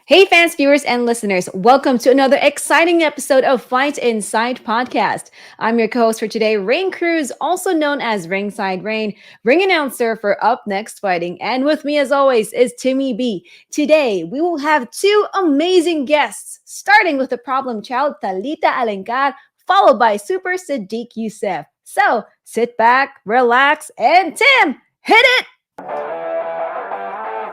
Hey, fans, viewers, and listeners, welcome to another exciting episode of Fight Inside Podcast. I'm your co host for today, Rain Cruz, also known as Ringside Raine, ring announcer for Up Next Fighting. And with me, as always, is Timmy B. Today, we will have two amazing guests, starting with the problem child, Talita Alencar, followed by Super Sadiq Yusuff. So sit back, relax, and Tim, hit it!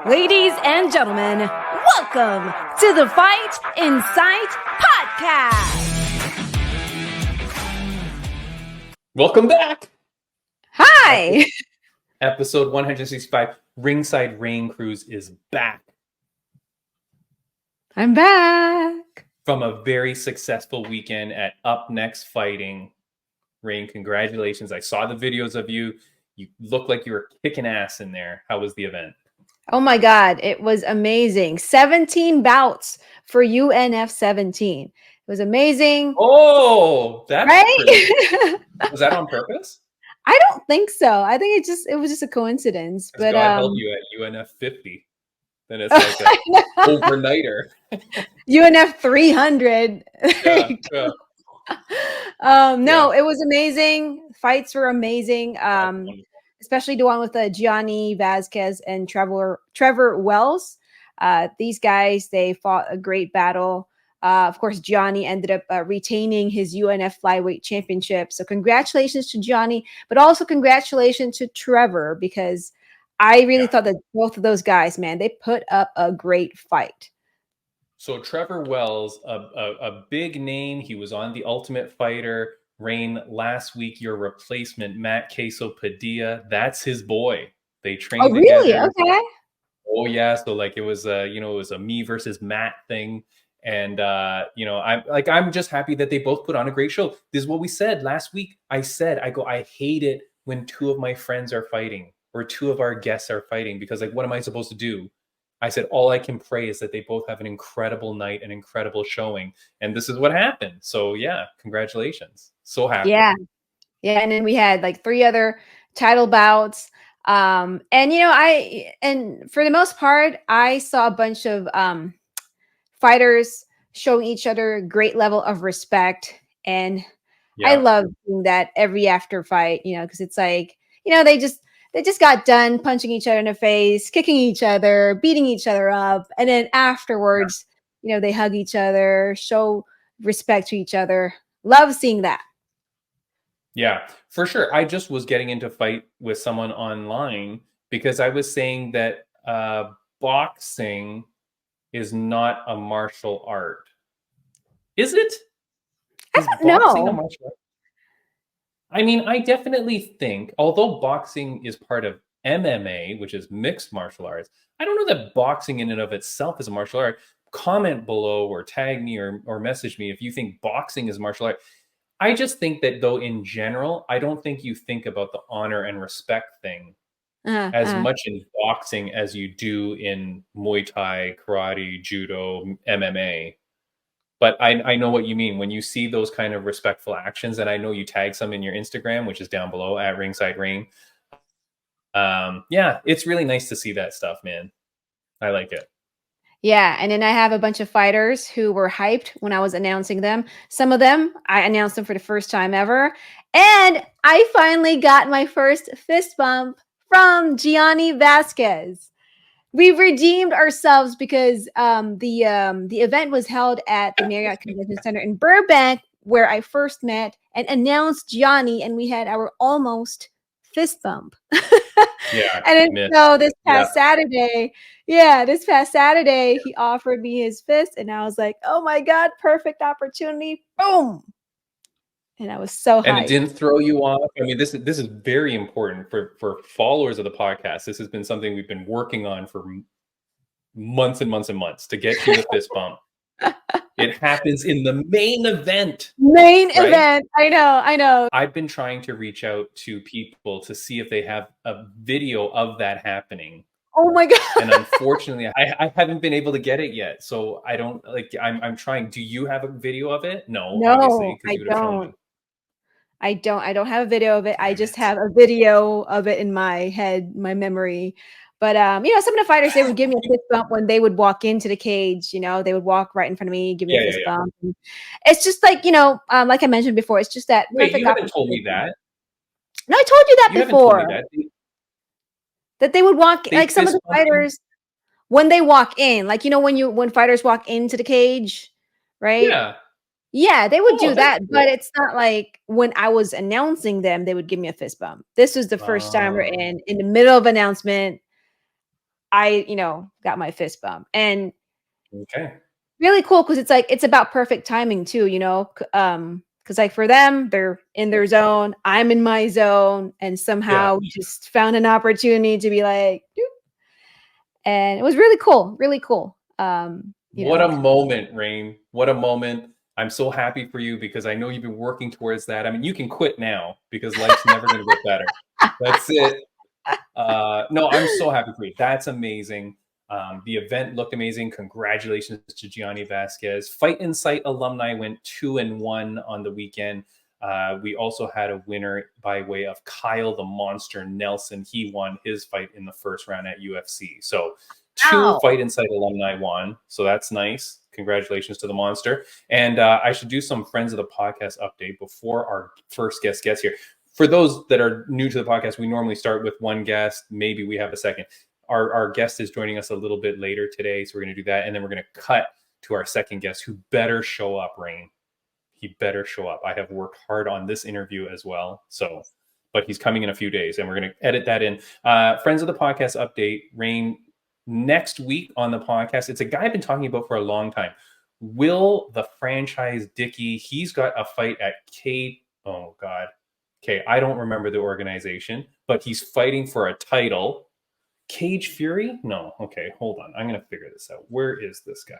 Ladies and gentlemen, welcome to the Fight Inside Podcast. Welcome back. Hi. Episode 165. Ringside Raine Cruz is back. I'm back. From a very successful weekend at Up Next Fighting. Raine, congratulations. I saw the videos of you. You look like you were kicking ass in there. How was the event? Oh my God, it was amazing. 17 bouts for UNF 17. It was amazing. Oh, that's right. Was that on purpose? I don't think so. I think it was just a coincidence. But God help you at UNF 50. Then it's like an overnighter. UNF 300. Yeah. No, it was amazing. Fights were amazing. Especially the one with Gianni Vasquez and Trevor Wells. These guys, they fought a great battle. Of course, Gianni ended up retaining his UNF flyweight championship. So congratulations to Gianni, but also congratulations to Trevor, because I really thought that both of those guys, man, they put up a great fight. So Trevor Wells, a big name. He was on The Ultimate Fighter. Raine, last week, your replacement, Matt Queso Padilla, that's his boy. They trained together. Really? Okay. Oh, yeah. So like it was it was a me versus Matt thing. And I'm just happy that they both put on a great show. This is what we said last week. I hate it when two of my friends are fighting or two of our guests are fighting, because like, what am I supposed to do? I said, all I can pray is that they both have an incredible night, an incredible showing. And this is what happened. So yeah, congratulations. So happy. Yeah. And then we had like 3 other title bouts. And for the most part, I saw a bunch of fighters showing each other great level of respect. And I love doing that every after fight, because it's like, they just got done punching each other in the face, kicking each other, beating each other up. And then afterwards, they hug each other, show respect to each other. Love seeing that. Yeah, for sure. I just was getting into fight with someone online because I was saying that boxing is not a martial art. Is it? Is boxing a martial art? I mean, I definitely think, although boxing is part of MMA, which is mixed martial arts, I don't know that boxing in and of itself is a martial art. Comment below or tag me or message me if you think boxing is martial art. I just think that, though, in general, I don't think you think about the honor and respect thing as much in boxing as you do in Muay Thai, karate, judo, MMA. But I know what you mean when you see those kind of respectful actions, and I know you tag some in your Instagram, which is down below at Ringside Raine. Yeah, it's really nice to see that stuff, man. I like it. Yeah, and then I have a bunch of fighters who were hyped when I was announcing them. Some of them, I announced them for the first time ever. And I finally got my first fist bump from Gianni Vasquez. We redeemed ourselves because the event was held at the Marriott Convention Center in Burbank, where I first met and announced Gianni, and we had our almost fist bump. Yeah. And then, so this past Saturday, he offered me his fist, and I was like, oh my God, perfect opportunity. Boom. And I was so hyped. And it didn't throw you off. I mean, this is very important for followers of the podcast. This has been something we've been working on for months and months and months to get you the fist bump. It happens in the main event. Event. I know. I've been trying to reach out to people to see if they have a video of that happening. Oh my God. And unfortunately, I haven't been able to get it yet. So I don't I'm trying. Do you have a video of it? No, obviously, I don't. I don't have a video of it. I just have a video of it in my head, my memory. But some of the fighters, they would give me a fist bump when they would walk into the cage. They would walk right in front of me, give me a fist bump. And it's just like, like I mentioned before, it's just that Wait, perfect you haven't told opportunity. me that. No, I told you that You haven't before. told me that. That they would walk, like some of the fist bump you? fighters, when they walk in, like, when fighters walk into the cage, right? Yeah. Yeah, they would do that's that, cool. but it's not like when I was announcing them, they would give me a fist bump. This was the first time we're in the middle of announcement. I, got my fist bump, and Okay. really cool because it's like it's about perfect timing too, because like for them, they're in their zone, I'm in my zone, and somehow we just found an opportunity to be like, doop. And it was really cool, really cool. What a moment, Raine. What a moment. I'm so happy for you because I know you've been working towards that. I mean, you can quit now because life's never going to get better. That's it. No, I'm so happy for you. That's amazing. The event looked amazing. Congratulations to Gianni Vasquez. Fight Insight alumni went 2-1 on the weekend. We also had a winner by way of Kyle the Monster Nelson. He won his fight in the first round at UFC. So two Fight Insight alumni won. So that's nice. Congratulations to the Monster. And I should do some Friends of the Podcast update before our first guest gets here. For those that are new to the podcast, we normally start with one guest. Maybe we have a second. Our guest is joining us a little bit later today, so we're going to do that. And then we're going to cut to our second guest, who better show up, Raine. He better show up. I have worked hard on this interview as well. So, but he's coming in a few days, and we're going to edit that in. Friends of the Podcast update, Raine, next week on the podcast, it's a guy I've been talking about for a long time. Will the Franchise Dickey, he's got a fight at oh God. Okay, I don't remember the organization, but he's fighting for a title. Cage Fury? No. Okay, hold on. I'm going to figure this out. Where is this guy?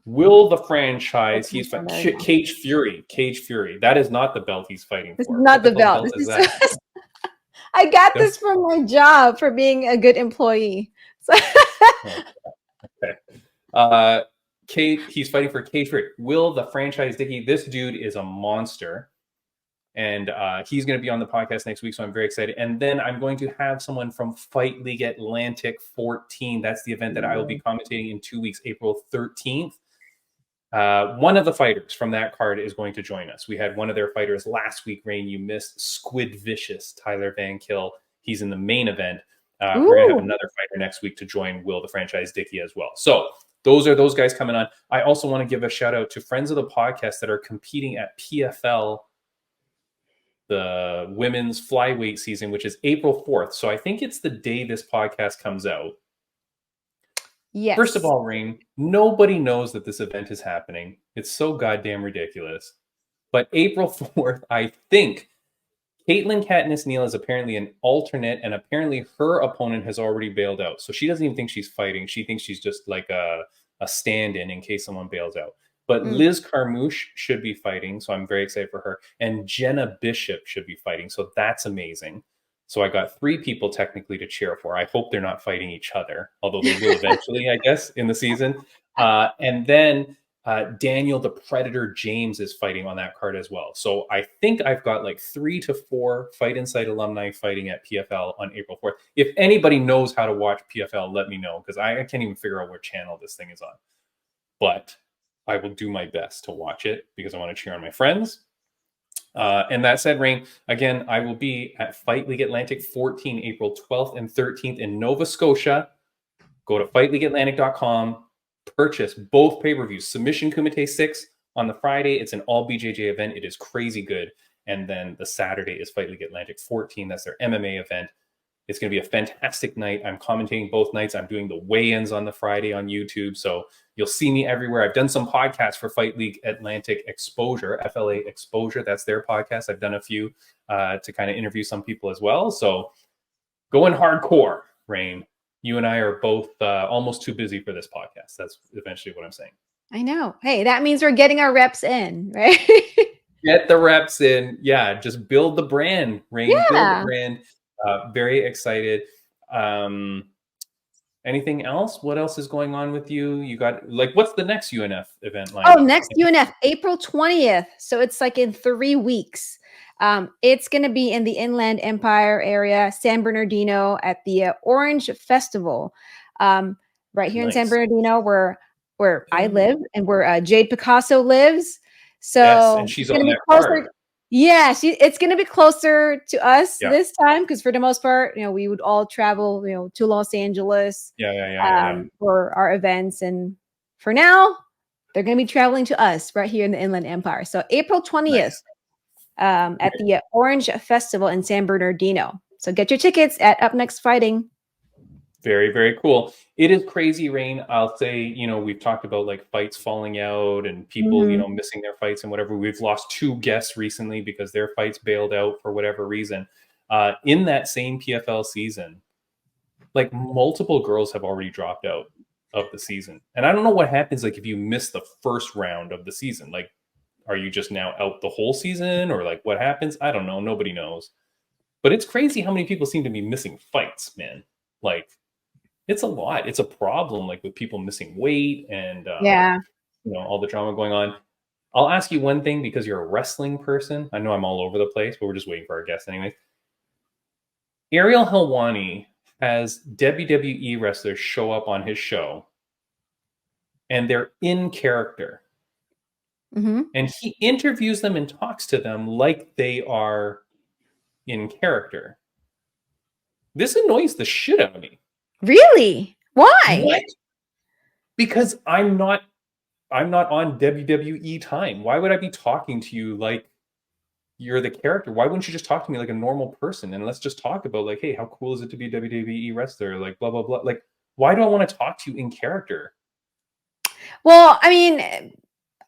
Will the Franchise? He's fighting Cage Fury. Cage Fury. That is not the belt he's fighting for. This is not the belt. This is that? I got this from my job for being a good employee. So okay. He's fighting for Cage Fury. Will the Franchise Dickey? This dude is a monster. And he's going to be on the podcast next week, so I'm very excited. And then I'm going to have someone from Fight League Atlantic 14. That's the event that I will be commentating in 2 weeks, April 13th. One of the fighters from that card is going to join us. We had one of their fighters last week, Raine, you missed, Squid Vicious, Tyler Van Kill. He's in the main event. We're going to have another fighter next week to join Will the Franchise Dickey as well. So those are those guys coming on. I also want to give a shout out to friends of the podcast that are competing at PFL, the women's flyweight season, which is April 4th. So I think it's the day this podcast comes out. Yes. First of all, Raine, nobody knows that this event is happening. It's so goddamn ridiculous. But April 4th, I think Caitlin Katniss Neal is apparently an alternate, and apparently her opponent has already bailed out. So she doesn't even think she's fighting. She thinks she's just like a stand-in in case someone bails out. But Liz Carmouche should be fighting, so I'm very excited for her. And Jenna Bishop should be fighting, so that's amazing. So I got 3 people technically to cheer for. I hope they're not fighting each other, although they will eventually, I guess, in the season. And then Daniel the Predator James is fighting on that card as well. So I think I've got like 3 to 4 Fight Insight alumni fighting at PFL on April 4th. If anybody knows how to watch PFL, let me know, because I can't even figure out what channel this thing is on. But I will do my best to watch it because I want to cheer on my friends. And that said, Raine, again, I will be at Fight League Atlantic 14, April 12th and 13th in Nova Scotia. Go to fightleagueatlantic.com, purchase both pay-per-views. Submission Kumite 6 on the Friday. It's an all BJJ event. It is crazy good. And then the Saturday is Fight League Atlantic 14. That's their MMA event. It's going to be a fantastic night. I'm commentating both nights. I'm doing the weigh-ins on the Friday on YouTube. So you'll see me everywhere. I've done some podcasts for Fight League Atlantic Exposure, FLA Exposure. That's their podcast. I've done a few to kind of interview some people as well. So going hardcore, Raine. You and I are both almost too busy for this podcast. That's eventually what I'm saying. I know. Hey, that means we're getting our reps in, right? Get the reps in. Yeah, just build the brand, Raine. Yeah. Build the brand. Very excited. Anything else? What else is going on with you? You got, like, what's the next UNF event like? Oh, next UNF, April 20th. So it's like in 3 weeks. It's going to be in the Inland Empire area, San Bernardino, at the Orange Festival, right here in San Nice. Bernardino, where I Ooh. live and where Jade Picasso lives. Yes, and So she's it's going to on be that card. closer. Yeah, it's going to be closer to us Yeah. this time because for the most part, we would all travel, to Los Angeles Yeah. for our events, and for now, they're going to be traveling to us right here in the Inland Empire. So April 20th Nice. at the Orange Festival in San Bernardino. So get your tickets at Up Next Fighting. Very, very cool. It is crazy, Rain. I'll say, we've talked about like fights falling out and people, Mhm. missing their fights and whatever. We've lost 2 guests recently because their fights bailed out for whatever reason. In that same PFL season, like multiple girls have already dropped out of the season. And I don't know what happens like if you miss the first round of the season. Like, are you just now out the whole season or like what happens? I don't know. Nobody knows. But it's crazy how many people seem to be missing fights, man. Like, it's a lot. It's a problem, like with people missing weight and Yeah. all the drama going on. I'll ask you one thing because you're a wrestling person. I know I'm all over the place, but we're just waiting for our guest anyway. Ariel Helwani has WWE wrestlers show up on his show, and they're in character, Hmm. and he interviews them and talks to them like they are in character. This annoys the shit out of me. Really? Why? What? Because I'm not on WWE time. Why would I be talking to you like you're the character? Why wouldn't you just talk to me like a normal person and let's just talk about like, hey, how cool is it to be a WWE wrestler? Like blah blah blah. Like, why do I want to talk to you in character? Well, I mean,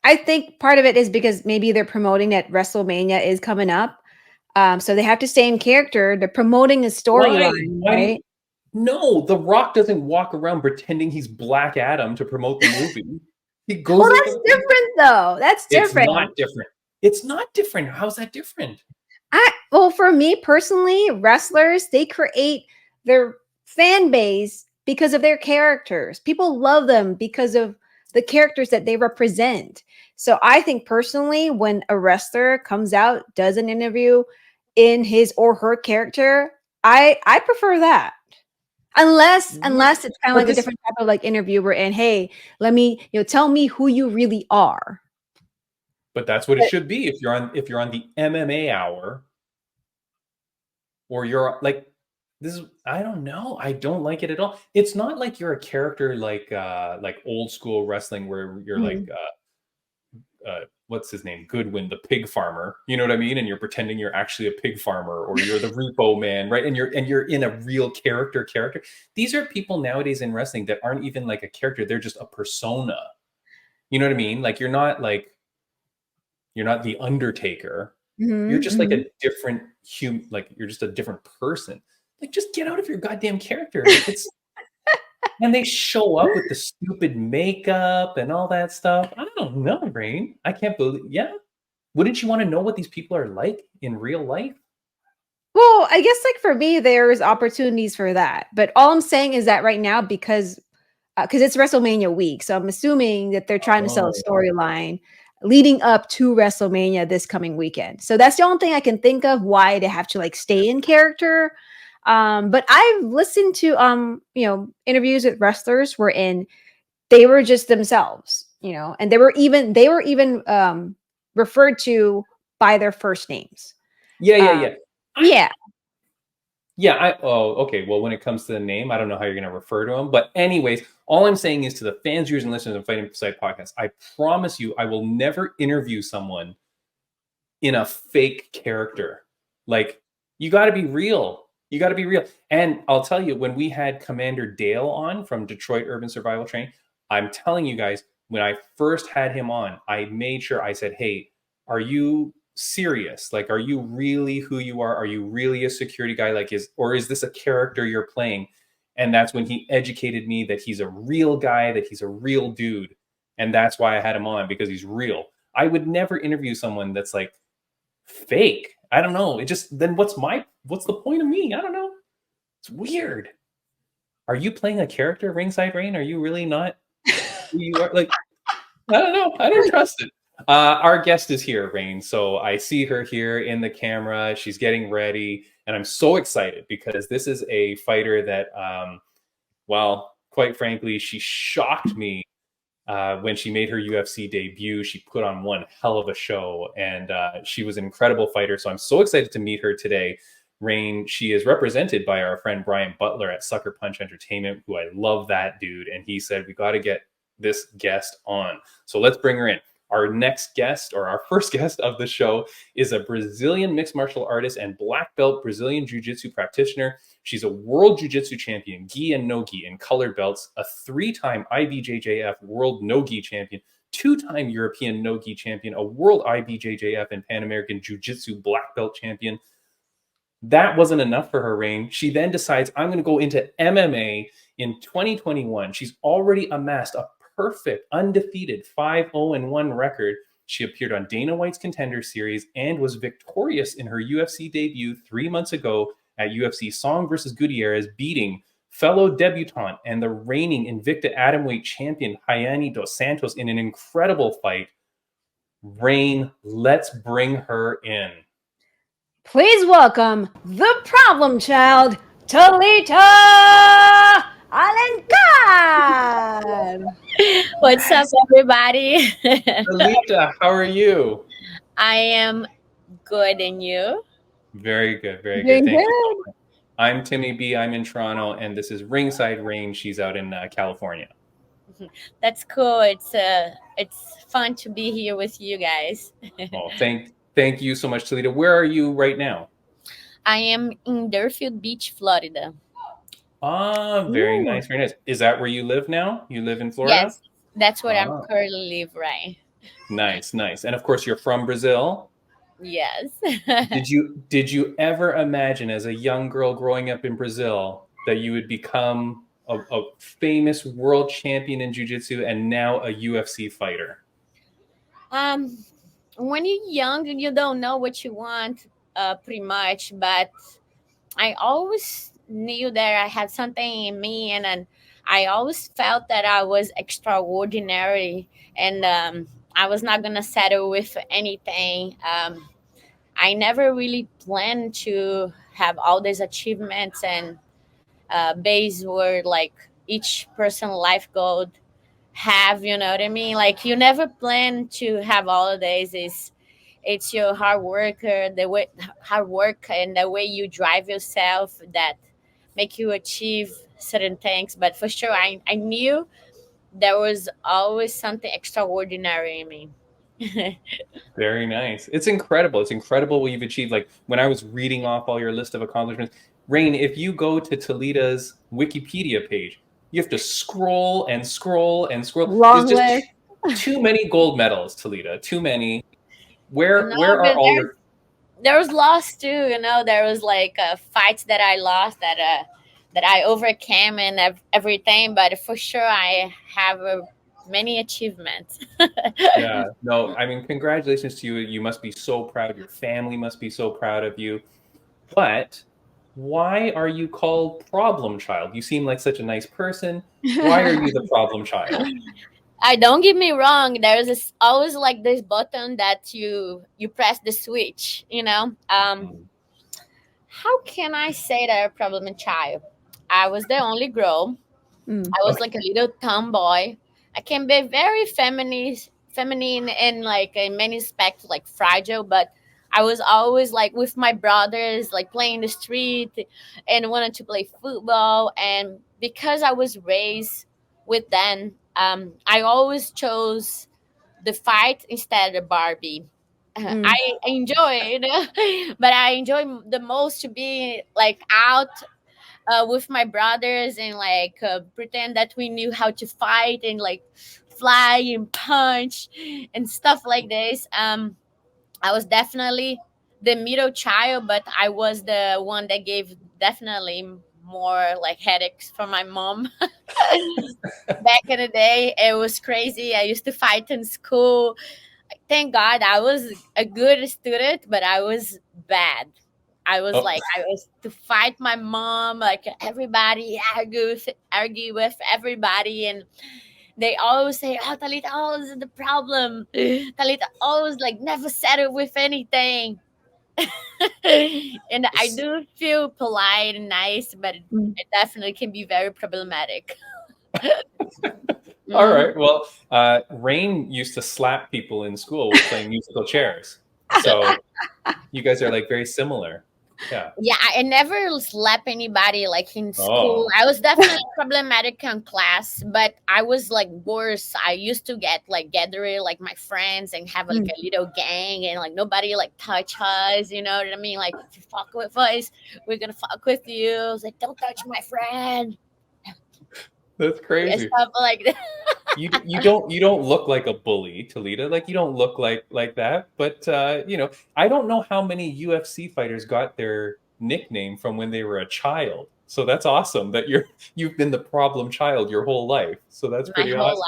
I think part of it is because maybe they're promoting that WrestleMania is coming up. So they have to stay in character. They're promoting a Why? storyline, Why? right? No, The Rock doesn't walk around pretending he's Black Adam to promote the movie. He goes Well, like that's different though. That's it's different. not different. It's not different. How's that different? Well, for me personally, wrestlers, they create their fan base because of their characters. People love them because of the characters that they represent. So I think personally, when a wrestler comes out, does an interview in his or her character, I prefer that. Unless it's kind of But like a this different type of like interview we're in. Hey, let me, tell me who you really are. but that's what it should be if you're on the MMA hour or you're like this is I don't know. I don't like it at all. It's not like you're a character like old school wrestling where you're like Mhm. what's his name? Goodwin, the pig farmer. You know what I mean? And you're pretending you're actually a pig farmer or you're the repo man, right? And you're in a real character. These are people nowadays in wrestling that aren't even like a character, they're just a persona. You know what I mean? Like you're not the Undertaker. You're Mhm, just like mhm. a different human, like you're just a different person. Like just get out of your goddamn character. Like it's and they show up with the stupid makeup and all that stuff. I don't know, Rain. I can't believe. Yeah, wouldn't you want to know what these people are like in real life? Well, I guess like for me, there's opportunities for that. But all I'm saying is that right now, because it's WrestleMania week, so I'm assuming that they're trying to sell a Oh, storyline leading up to WrestleMania this coming weekend. So that's the only thing I can think of why they have to like stay in character. But I've listened to interviews with wrestlers wherein they were just themselves, and they were even referred to by their first names. Uh, yeah. I yeah. Yeah, okay. Well, when it comes to the name, I don't know how you're going to refer to him. But anyways, all I'm saying is to the fans, viewers, and listeners of Fighting Side Podcast, I promise you, I will never interview someone in a fake character. Like, you got to be real. You got to be real. And I'll tell you, when we had Commander Dale on from Detroit Urban Survival Training, I'm telling you guys, when I first had him on, I made sure I said, hey, are you serious? Like, are you really who you are? Are you really a security guy? Like, is this a character you're playing? And that's when he educated me that he's a real guy, that he's a real dude. And that's why I had him on, because he's real. I would never interview someone that's like fake. I don't know. It just then what's the point of me? I don't know. It's weird. Are you playing a character, Ringside Raine? Are you really not who you are? Like, I don't know. I don't trust it. Our guest is here, Raine. So I see her here in the camera. She's getting ready, and I'm so excited because this is a fighter that, well, quite frankly, she shocked me when she made her UFC debut. She put on one hell of a show, and she was an incredible fighter. So I'm so excited to meet her today. Raine, she is represented by our friend Brian Butler at Sucker Punch Entertainment, who I love that dude. And he said, we got to get this guest on. So let's bring her in. Our next guest, or our first guest of the show, is a Brazilian mixed martial artist and black belt Brazilian jiu-jitsu practitioner. She's a world jiu-jitsu champion, gi and no-gi in colored belts, a 3-time IBJJF world no-gi champion, 2-time European no-gi champion, a world IBJJF and Pan American jiu-jitsu black belt champion. That wasn't enough for her, Raine. She then decides, I'm going to go into MMA in 2021. She's already amassed a perfect, undefeated 5-0-1 record. She appeared on Dana White's Contender Series and was victorious in her UFC debut 3 months ago at UFC Song versus Gutierrez, beating fellow debutante and the reigning Invicta Atomweight champion Rayane dos Santos in an incredible fight. Raine, let's bring her in. Please welcome the problem child, Talita Alencar. What's up, everybody? Talita, how are you? I am good, and you? Very good, very Doing good. Thank good. you. I'm Timmy B. I'm in Toronto, and this is Ringside Raine. She's out in California. That's cool. It's fun to be here with you guys. Oh, thank you so much, Talita. Where are you right now? I am in Deerfield Beach, Florida. Ah, very nice, very nice. Is that where you live now? You live in Florida? Yes, that's where I'm currently live, right? Nice, nice. And of course, you're from Brazil. Yes. Did you ever imagine, as a young girl growing up in Brazil, that you would become a famous world champion in jiu-jitsu and now a UFC fighter? When you're young, you don't know what you want, pretty much. But I always knew that I had something in me, and I always felt that I was extraordinary, and I was not gonna settle with anything. I never really planned to have all these achievements and base where like each person life goal have, you know what I mean? Like you never plan to have all of these. It's your hard work and the way you drive yourself that make you achieve certain things. But for sure, I knew there was always something extraordinary in me. Very nice. It's incredible. It's incredible what you've achieved. Like when I was reading off all your list of accomplishments, Raine, if you go to Talita's Wikipedia page, you have to scroll and scroll and scroll. Long There's list. just too many gold medals, Talita. Too many. Where are all your? There was loss too. You know, there was like fights that I lost that I overcame and everything. But for sure, I have many achievements. Yeah, no, I mean, congratulations to you. You must be so proud. Your family must be so proud of you. But why are you called problem child? You seem like such a nice person. Why are you the problem child? Don't get me wrong. There's always like this button that you press the switch. You know, how can I say that I'm a problem child? I was the only girl. I was like a little tomboy. I can be very feminine and like in many aspects like fragile, but I was always like with my brothers, like playing in the street and wanted to play football. And because I was raised with them, I always chose the fight instead of Barbie. I enjoy it, but I enjoy the most to be like out with my brothers and like pretend that we knew how to fight and like fly and punch and stuff like this. I was definitely the middle child, but I was the one that gave definitely more like headaches for my mom. Back in the day, it was crazy. I used to fight in school. Thank God I was a good student, but I was bad. I was to fight my mom, like everybody, argue with everybody, and they always say, "Oh, Talita always is the problem. Talita always like never settle with anything." And I do feel polite and nice, but it definitely can be very problematic. All right. Well, Raine used to slap people in school with playing musical chairs. So you guys are like very similar. Yeah. Yeah, I never slap anybody like in school. Oh. I was definitely problematic in class, but I was like worse. I used to get like gathering like my friends and have like a little gang, and like nobody like touch us. You know what I mean? Like if you fuck with us, we're gonna fuck with you. I was like, don't touch my friend. That's Yeah, crazy. stuff like that. You don't look like a bully, Talita. Like you don't look like that. But I don't know how many UFC fighters got their nickname from when they were a child. So that's awesome that you've been the problem child your whole life. So that's My pretty whole awesome.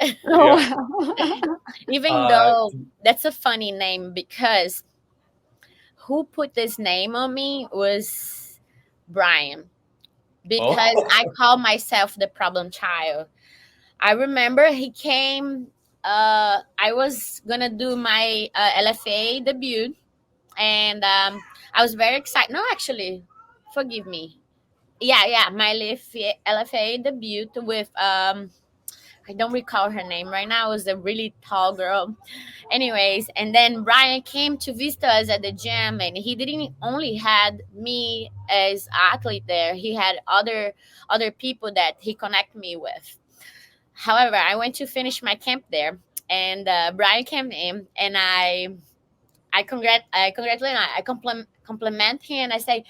life. Yeah. Even Uh, though that's a funny name, because who put this name on me was Brian, because I call myself the problem child. I remember he came. I was gonna do my LFA debut, and I was very excited. No, actually, forgive me. Yeah, my LFA debut with I don't recall her name right now. It was a really tall girl. Anyways, and then Brian came to visit us at the gym, and he didn't only had me as athlete there. He had other people that he connected me with. However, I went to finish my camp there, and Brian came in, and I congratulate him. I compliment him, and I say,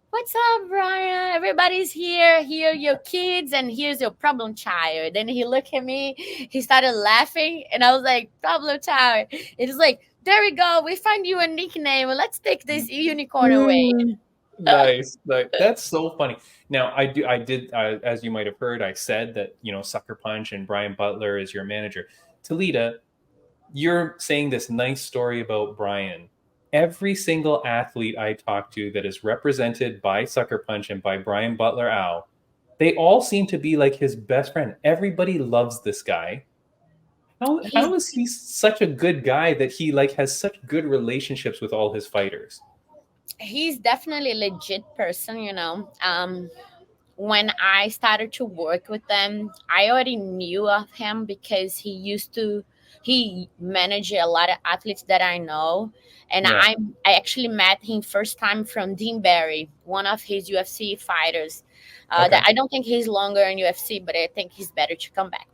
"What's up, Brian? Everybody's here. Here are your kids, and here's your problem child." Then he looked at me, he started laughing, and I was like, "Problem child." It was like, "There we go. We find you a nickname. Let's take this unicorn away." Nice. That's so funny. Now, I did, as you might have heard, I said that, Sucker Punch and Brian Butler is your manager. Talita, you're saying this nice story about Brian. Every single athlete I talk to that is represented by Sucker Punch and by Brian Butler Ow, they all seem to be like his best friend. Everybody loves this guy. How is he such a good guy that he like has such good relationships with all his fighters? He's definitely a legit person, when I started to work with them, I already knew of him because he managed a lot of athletes that I know. And Yeah. I actually met him first time from Dean Barry, one of his UFC fighters. Okay. That I don't think he's longer in UFC, but I think he's better to come back.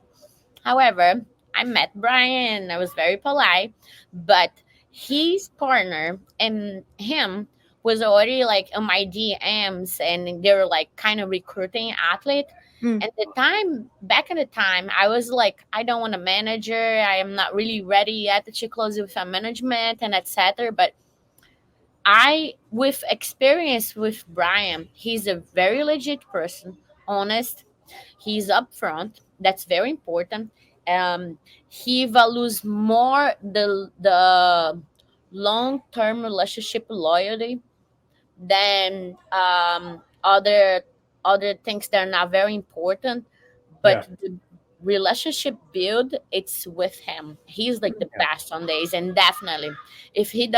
However, I met Brian. I was very polite, but his partner and him was already like on my DMs, and they were like kind of recruiting athlete. At the time, back in the time, I was like, I don't want a manager. I am not really ready yet to close with a management and etc. But with experience with Brian, he's a very legit person, honest. He's upfront. That's very important. He values more the long term relationship loyalty than other things that are not very important. But the relationship build, it's with him. He's like the best on days, and definitely, if he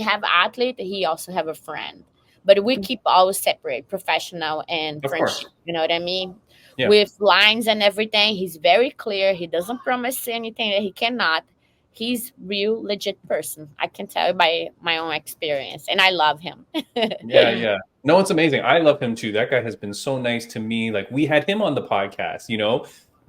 have athlete, he also have a friend. But we keep always separate professional and Of friendship. course. You know what I mean? Yeah. With lines and everything, he's very clear. He doesn't promise anything that he cannot. He's real legit person. I can tell by my own experience, and I love him. Yeah. No, it's amazing. I love him too. That guy has been so nice to me. Like we had him on the podcast,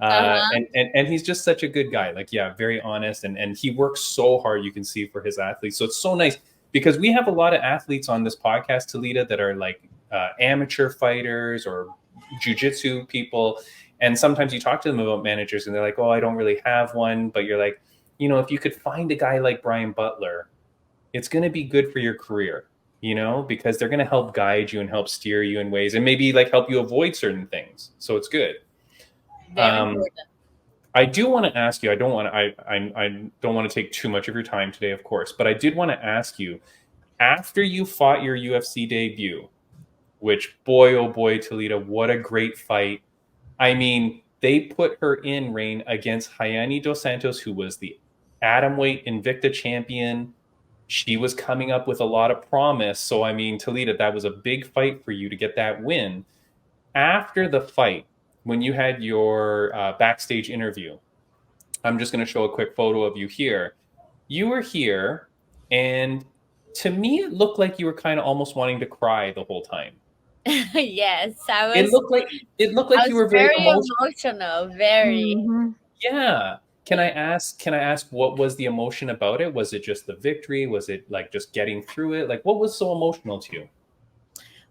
and he's just such a good guy. Like, yeah, very honest, and he works so hard. You can see for his athletes. So it's so nice because we have a lot of athletes on this podcast, Talita, that are like amateur fighters or jujitsu people, and sometimes you talk to them about managers, and they're like, "Oh, I don't really have one," but you're like, if you could find a guy like Brian Butler, it's going to be good for your career, because they're going to help guide you and help steer you in ways and maybe like help you avoid certain things. So it's good. Very important. I do want to ask you, I don't want to take too much of your time today, of course, but I did want to ask you, after you fought your UFC debut, which boy, oh boy, Talita, what a great fight. I mean, they put her in, Raine, against Hayani Dos Santos, who was the atomweight Invicta champion. She was coming up with a lot of promise. So, I mean, Talita, that was a big fight for you to get that win. After the fight, when you had your backstage interview, I'm just going to show a quick photo of you here. You were here, and to me, it looked like you were kind of almost wanting to cry the whole time. Yes, I was. It looked like you were very emotional. Very. Mm-hmm. Yeah. Can I ask what was the emotion about it? Was it just the victory? Was it like just getting through it? Like, what was so emotional to you?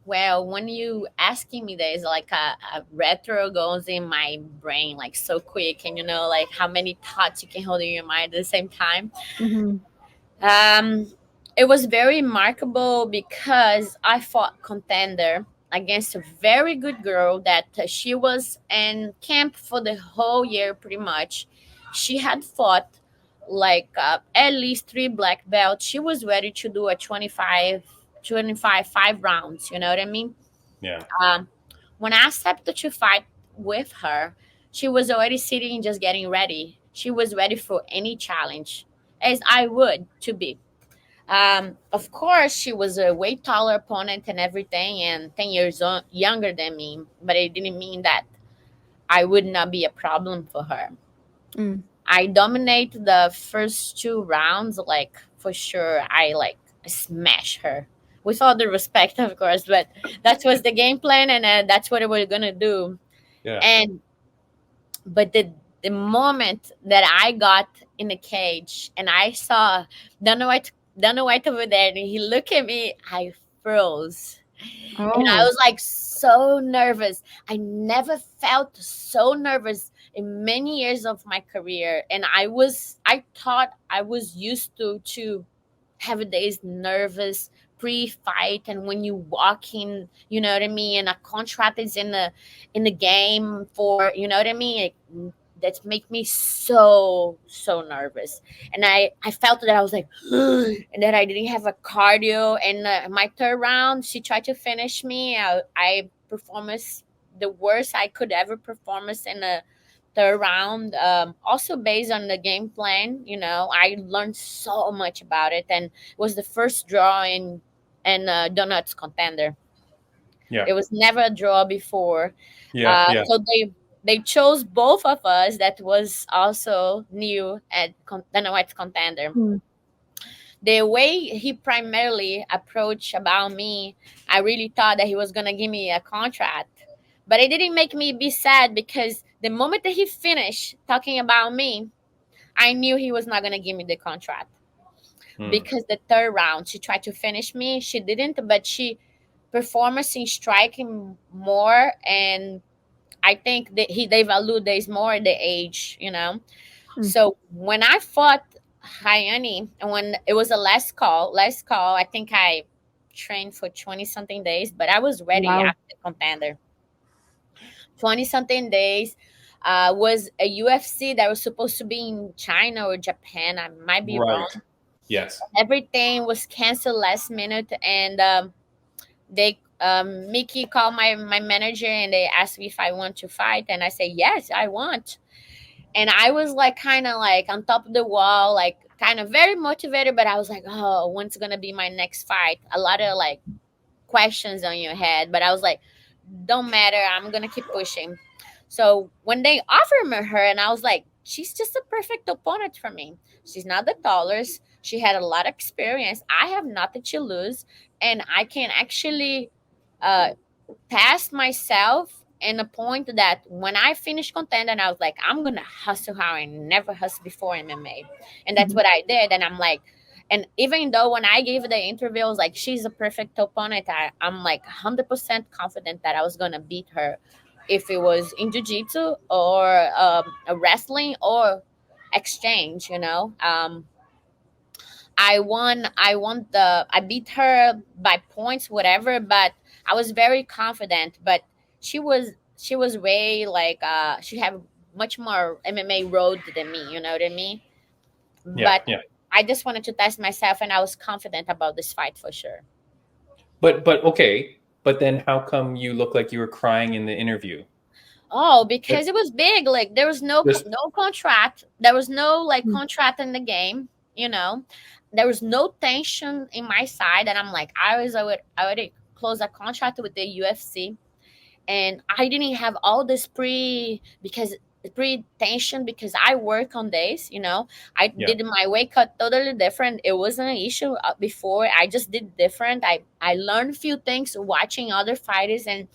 Well, when you asking me, there's like a retro goes in my brain like so quick, and like how many thoughts you can hold in your mind at the same time. Mm-hmm. It was very remarkable because I fought contender against a very good girl that she was in camp for the whole year pretty much. She had fought like at least 3 black belts. She was ready to do a 25 5 rounds, you know what I mean? Yeah. When I accepted to fight with her, she was already sitting just getting ready. She was ready for any challenge, as I would to be. Of course, she was a way taller opponent and everything, and 10 years younger than me, but it didn't mean that I would not be a problem for her. Mm. I dominate the first 2 rounds, like for sure. I smash her with all the respect, of course, but that was the game plan, and that's what we're gonna do. Yeah. But the moment that I got in the cage and I saw Dana White over there, and he looked at me, I froze. And I was like so nervous. I never felt so nervous in many years of my career. And I thought I was used to have days nervous pre-fight, and when you walk in, you know what I mean, and a contract is in the game for, you know what I mean, that make me so nervous. And I felt that I was like and that I didn't have a cardio. And my 3rd round, she tried to finish me. I performed the worst I could ever perform in a 3rd round. Also based on the game plan, I learned so much about it, and it was the first draw in Donuts Contender. Yeah. It was never a draw before. Yeah. So they chose both of us. That was also new at Donuts Contender. Mm. The way he primarily approached about me, I really thought that he was gonna give me a contract. But it didn't make me be sad, because the moment that he finished talking about me, I knew he was not going to give me the contract. Because the 3rd round, she tried to finish me. She didn't, but she performance in striking more. And I think that they value this more the age, So when I fought Hayani, and when it was a last call, I think I trained for 20 something days, but I was ready after Contender. 20 something days. Was a UFC that was supposed to be in China or Japan. I might be wrong. Yes. Everything was canceled last minute, and they Mickey called my manager, and they asked me if I want to fight, and I said yes, I want. And I was like kind of like on top of the wall, like kind of very motivated, but I was like, oh, when's gonna be my next fight? A lot of like questions on your head, but I was like, don't matter, I'm gonna keep pushing. So when they offered me her, and I was like, she's just a perfect opponent for me. She's not the tallest. She had a lot of experience. I have nothing to lose, and I can actually pass myself in a point that when I finished Contender, and I was like, I'm gonna hustle how I never hustled before in MMA, and that's what I did. And I'm like, and even though when I gave the interview, I was like, she's a perfect opponent, I'm like 100% confident that I was gonna beat her, if it was in jiu-jitsu or a wrestling or exchange. I beat her by points, whatever, but I was very confident. But she was way like she had much more MMA road than me, you know what I mean? Yeah, but I just wanted to test myself, and I was confident about this fight for sure. But okay, but then how come you look like you were crying in the interview? Oh, because it was big. Like there was Just no contract. There was no like Mm. contract in the game. You know, there was no tension in my side, and I'm like, I already closed a contract with the UFC, and I didn't have all this pre tension because I work on days, you know. I yeah. did my weight cut totally different. It wasn't an issue before. I just did different. I learned a few things watching other fighters, and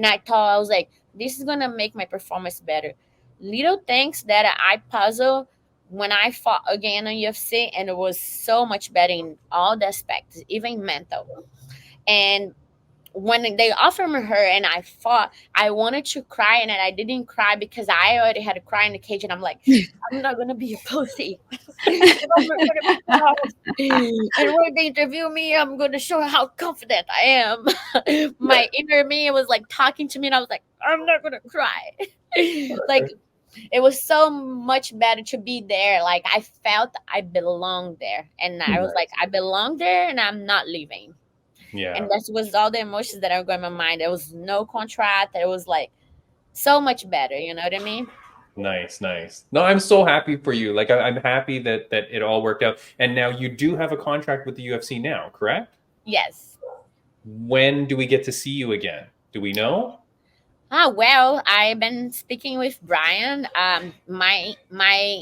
I thought, I was like, this is gonna make my performance better. Little things that I puzzle when I fought again on UFC, and it was so much better in all the aspects, even mental. And when they offered me her and I fought, I wanted to cry and I didn't cry because I already had to cry in the cage, and I'm like, I'm not gonna be a pussy. I'm not gonna be soft. And when they interview me, I'm gonna show how confident I am. My inner me was like talking to me, and I was like, I'm not gonna cry. Like it was so much better to be there. Like I felt I belonged there, and I was like, I belong there, and I'm not leaving. Yeah. And that was all the emotions that are going in my mind. There was no contract. It was like so much better. You know what I mean? Nice, nice. No, I'm so happy for you. Like I'm happy that it all worked out. And now you do have a contract with the UFC now, correct? Yes. When do we get to see you again? Do we know? Well, I've been speaking with Brian. My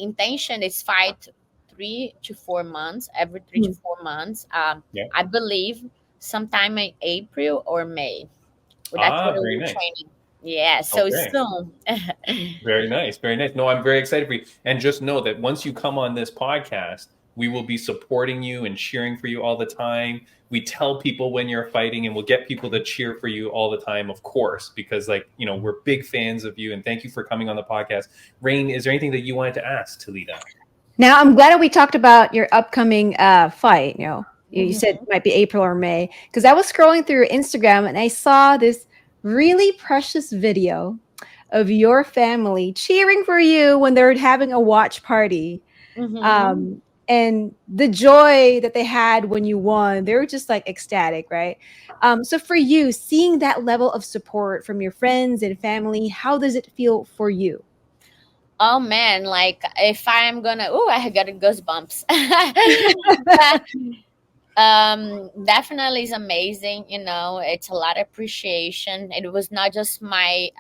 intention is fight 3 to 4 months, every 3 to 4 months. Yeah. I believe sometime in April or May. That's what Very we're nice. training. Yeah, so Okay. soon. Very nice, very nice. No, I'm very excited for you. And just know that once you come on this podcast, we will be supporting you and cheering for you all the time. We tell people when you're fighting, and we'll get people to cheer for you all the time, of course, because we're big fans of you. And thank you for coming on the podcast. Raine, is there anything that you wanted to ask Talita? Now, I'm glad that we talked about your upcoming fight. You said it might be April or May, because I was scrolling through your Instagram and I saw this really precious video of your family cheering for you when they're having a watch party. And the joy that they had when you won, they were just like ecstatic, right? So for you, seeing that level of support from your friends and family, how does it feel for you? Oh man, like if I'm gonna, I got goosebumps. Definitely is amazing. You know, it's a lot of appreciation. It was not just my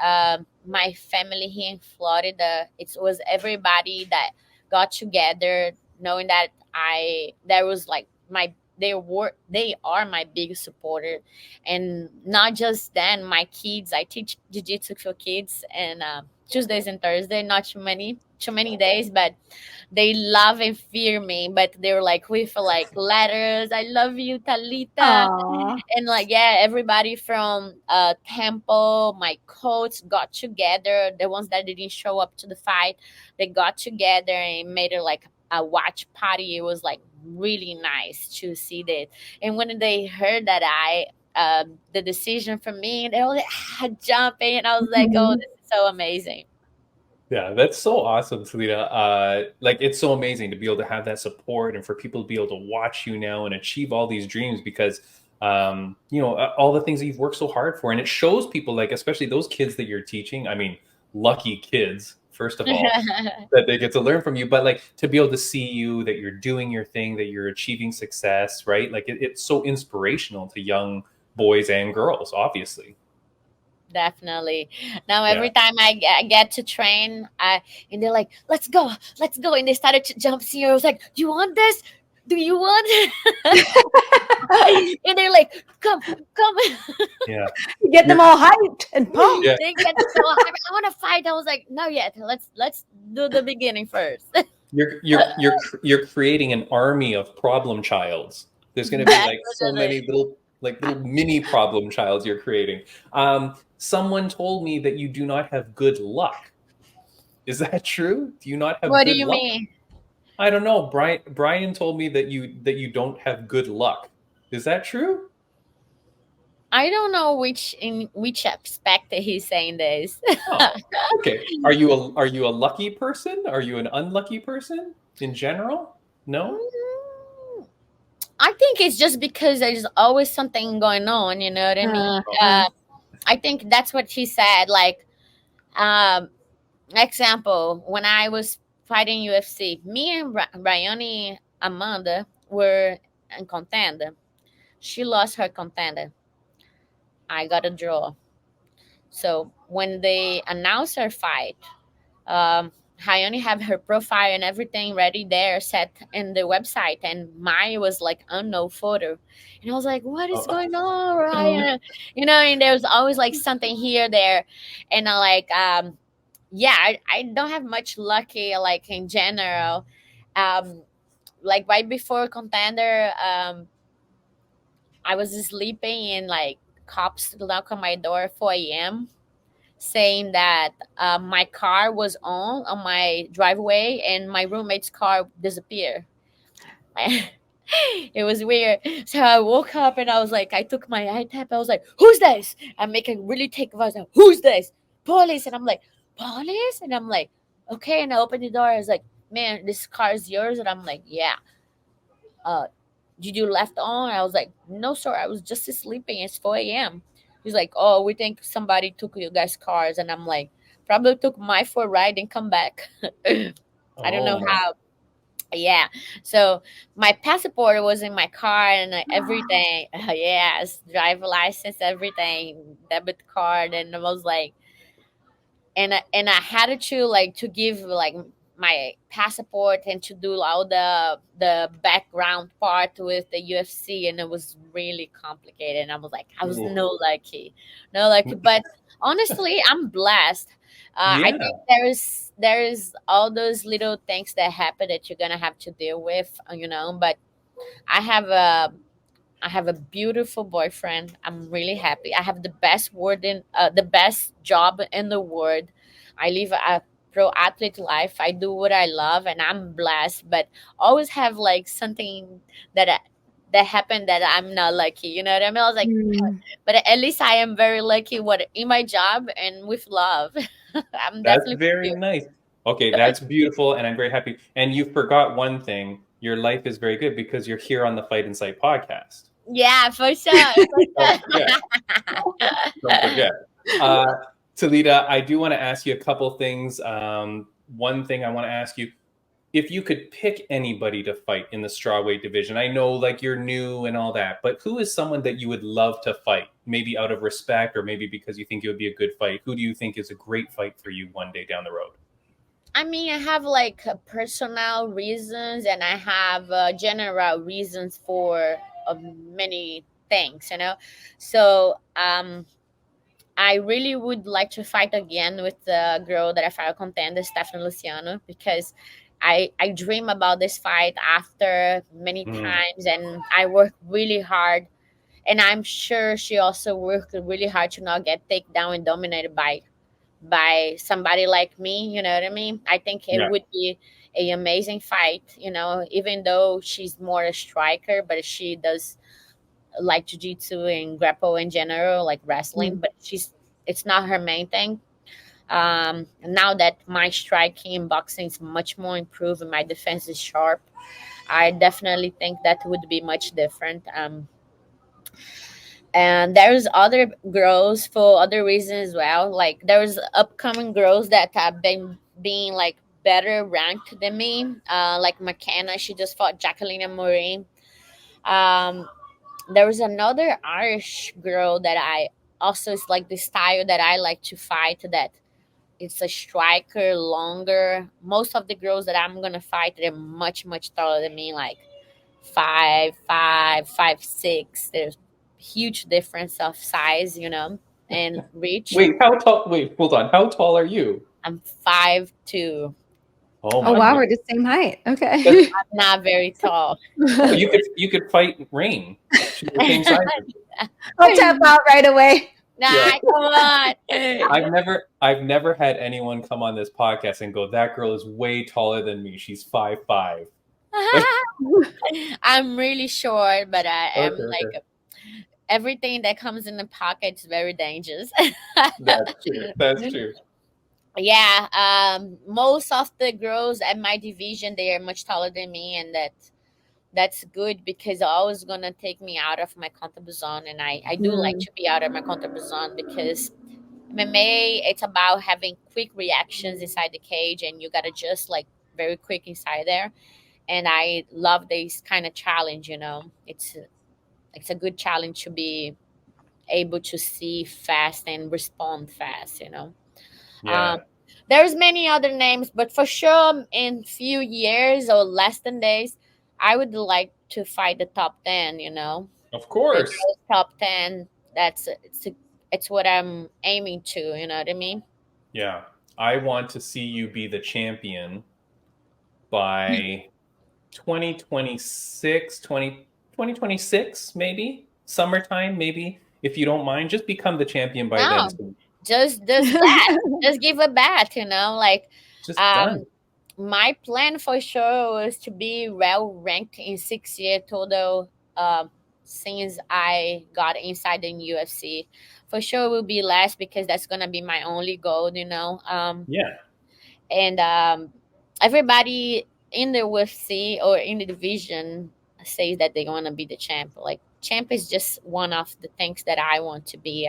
family here in Florida. It was everybody that got together, knowing that there was like they are my biggest supporter. And not just then, my kids, I teach jiu-jitsu for kids, and Tuesdays and Thursday, not too many days, but they love and fear me. But they're like with like letters, I love you, Talita. Aww. And like, yeah, everybody from Temple, my coach, got together. The ones that didn't show up to the fight, they got together and made it like a watch party. It was like really nice to see that. And when they heard that the decision for me, they were like jumping, and I was like, oh, this is so amazing. Yeah, that's so awesome, Talita. Like it's so amazing to be able to have that support and for people to be able to watch you now and achieve all these dreams because all the things that you've worked so hard for. And it shows people, like especially those kids that you're teaching. I mean, lucky kids, first of all, that they get to learn from you, but like to be able to see you, that you're doing your thing, that you're achieving success, right? Like it's so inspirational to young boys and girls, obviously. Definitely. Now every time I get to train, and they're like, let's go, and they started to jump. See, I was like, do you want this? Do you want it? And they're like, come. Yeah. Get them all hyped and pumped. Yeah. They get so hyped. I want to fight. I was like, no yet. Let's do the beginning first. You're creating an army of problem childs. There's going to be like so many little mini problem childs you're creating. Someone told me that you do not have good luck. Is that true? Do you not have what good do you luck? mean? I don't know. Brian told me that you don't have good luck. Is that true? I don't know in which aspect that he's saying this. Oh, okay. Are you a lucky person? Are you an unlucky person in general? No? I think it's just because there's always something going on, you know what I mean? I think that's what he said. Like, Example, when I was fighting UFC, me and Rayoni Amanda were in contender. She lost her contender. I got a draw. So when they announced her fight, I only have her profile and everything ready there, set in the website, and mine was like unknown photo, and I was like, "What is going on, Ryan?" And there was always like something here, there, and I like, yeah, I don't have much lucky like in general. Like right before contender, I was sleeping and like cops knock on my door at 4 a.m. saying that my car was on my driveway and my roommate's car disappeared. It was weird. So I woke up and I was like, I took my iPad. I was like, "Who's this?" I make a really thick voice. Like, "Who's this?" "Police." And I'm like, "Police?" And I'm like, "Okay." And I opened the door. I was like, "Man, this car is yours?" And I'm like, "Yeah." uh "Did you left on?" I was like, "No, sir. I was just sleeping. It's 4 a.m." He's like, "Oh, we think somebody took you guys' cars." And I'm like, "Probably took my for a ride and come back." I don't know how. Yeah. So my passport was in my car and everything. Yes, driver license, everything, debit card, and I was like, and I had to like to give like my passport and to do all the background part with the UFC, and it was really complicated. And I was like, I was no lucky. But honestly, I'm blessed. I Yeah. think there is all those little things that happen that you're gonna have to deal with, But I have a I have a beautiful boyfriend. I'm really happy. I have the best job in the world. I live a pro athlete life. I do what I love, and I'm blessed. But always have like something that that happened that I'm not lucky. You know what I mean? I was like, Mm. but at least I am very lucky. What in my job and with love. I'm That's definitely very nice. Okay, that's beautiful, and I'm very happy. And you forgot one thing. Your life is very good because you're here on the Fight Insight podcast. yeah, for sure. For Don't forget. Don't forget. Uh, Talita, I do want to ask you a couple things. One thing I want to ask you, if you could pick anybody to fight in the strawweight division, I know like you're new and all that, but who is someone that you would love to fight? Maybe out of respect, or maybe because you think it would be a good fight. Who do you think is a great fight for you one day down the road? I mean, I have like personal reasons and I have general reasons for many things. So I really would like to fight again with the girl that I fought contender, Stephanie Luciano, because I dream about this fight after many times, and I work really hard. And I'm sure she also worked really hard to not get taken down and dominated by somebody like me. You know what I mean? I think it Yeah. would be a amazing fight. Even though she's more a striker, but she does like jiu-jitsu and grapple in general, like wrestling. Mm. But it's not her main thing. Now that my striking and boxing is much more improved and my defense is sharp, I definitely think that would be much different. And there's other girls for other reasons as well. Like there's upcoming girls that have been being like better ranked than me. Like McKenna, she just fought Jacqueline Morin. Um, there was another Irish girl that I also is like the style that I like to fight. That it's a striker, longer. Most of the girls that I'm gonna fight, they're much taller than me, like 5'5", 5'6". There's huge difference of size, and reach. Wait, how tall? Wait, hold on. How tall are you? I'm 5'2". Oh Oh my wow, God. we're the same height. Okay. That's- I'm not very tall. Oh, you could fight Raine. She's the same size as you. I'll tap out right away. Nah, Yeah. come on. I've never had anyone come on this podcast and go, "That girl is way taller than me. She's 5'5". I'm really short, but I am Okay. like everything that comes in the pocket is very dangerous. That's true. That's true. Yeah, most of the girls at my division, they are much taller than me, and that's good because they're always gonna take me out of my comfort zone, and I do like to be out of my comfort zone because MMA, it's about having quick reactions inside the cage, and you gotta just like very quick inside there. And I love this kind of challenge. It's a good challenge to be able to see fast and respond fast. Um, Yeah. there's many other names, but for sure, in few years or less than days, I would like to fight the top 10. Of The course. US top 10. It's what I'm aiming to. You know what I mean? Yeah. I want to see you be the champion by 2026, 2026, maybe summertime, maybe, if you don't mind, just become the champion by then. No, So just that. Just give a bat. Like, just done. um, my plan for sure was to be well ranked in 6 year total. Since I got inside the UFC, for sure it will be less because that's gonna be my only goal. Yeah. And everybody in the UFC or in the division says that they want to be the champ. Like, champ is just one of the things that I want to be.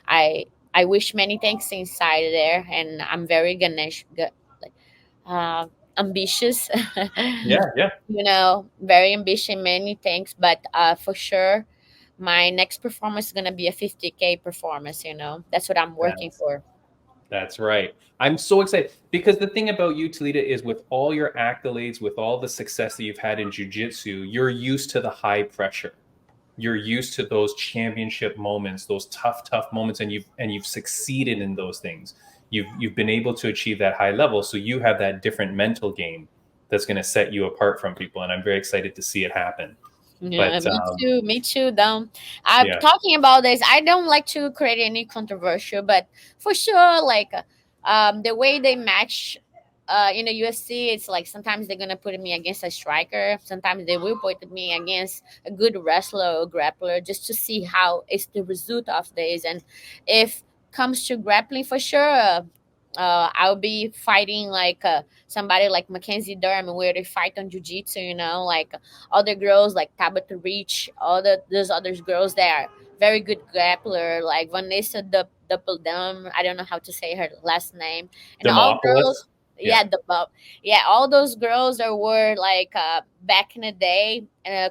I wish many things inside there, and I'm very like, uh, ambitious. Yeah. Yeah. Very ambitious in many things, but for sure, my next performance is gonna be a 50K performance. That's what I'm working That's for. That's right. I'm so excited because the thing about you, Talita, is with all your accolades, with all the success that you've had in jiu-jitsu, you're used to the high pressure. You're used to those championship moments, those tough moments, and you've succeeded in those things. You've been able to achieve that high level, so you have that different mental game that's going to set you apart from people, and I'm very excited to see it happen. Yeah, But me too. Me too. I'm yeah, talking about this. I don't like to create any controversial, but for sure, like, the way they match, in the UFC, it's like sometimes they're gonna put me against a striker. Sometimes they will put me against a good wrestler or grappler, just to see how is the result of this. And if comes to grappling, for sure, I'll be fighting like somebody like Mackenzie Durham, where they fight on jiu-jitsu. Like other girls like Tabitha Reach, those other girls that are very good grappler, like Vanessa Duppeldum. I don't know how to say her last name. And all girls, Demopolis. yeah, Yeah, all those girls that were like back in the day,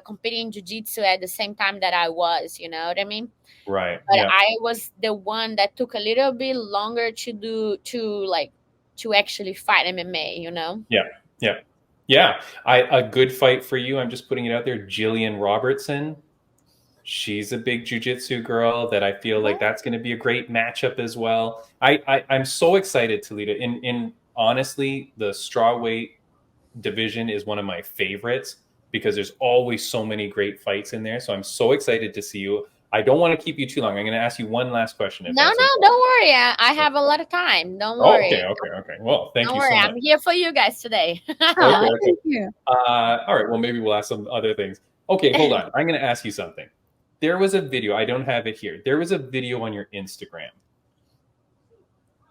competing jiu-jitsu at the same time that I was. You know what I mean? right. But Yeah, I was the one that took a little bit longer to actually fight MMA. yeah, yeah, yeah. A good fight for you. I'm just putting it out there. Jillian Robertson. She's a big jujitsu girl that I feel like that's going to be a great matchup as well. I'm so excited, Talita. In honestly, the strawweight division is one of my favorites because there's always so many great fights in there. So I'm so excited to see you. I don't want to keep you too long. I'm going to ask you one last question, if No, that's no, okay. don't worry. I have a lot of time. Don't Oh, worry. okay. Well, thank Don't you worry. so I'm much. here for you guys today. Okay. Thank you. All right. Well, maybe we'll ask some other things. Okay, hold on. I'm going to ask you something. There was a video. I don't have it here. There was a video on your Instagram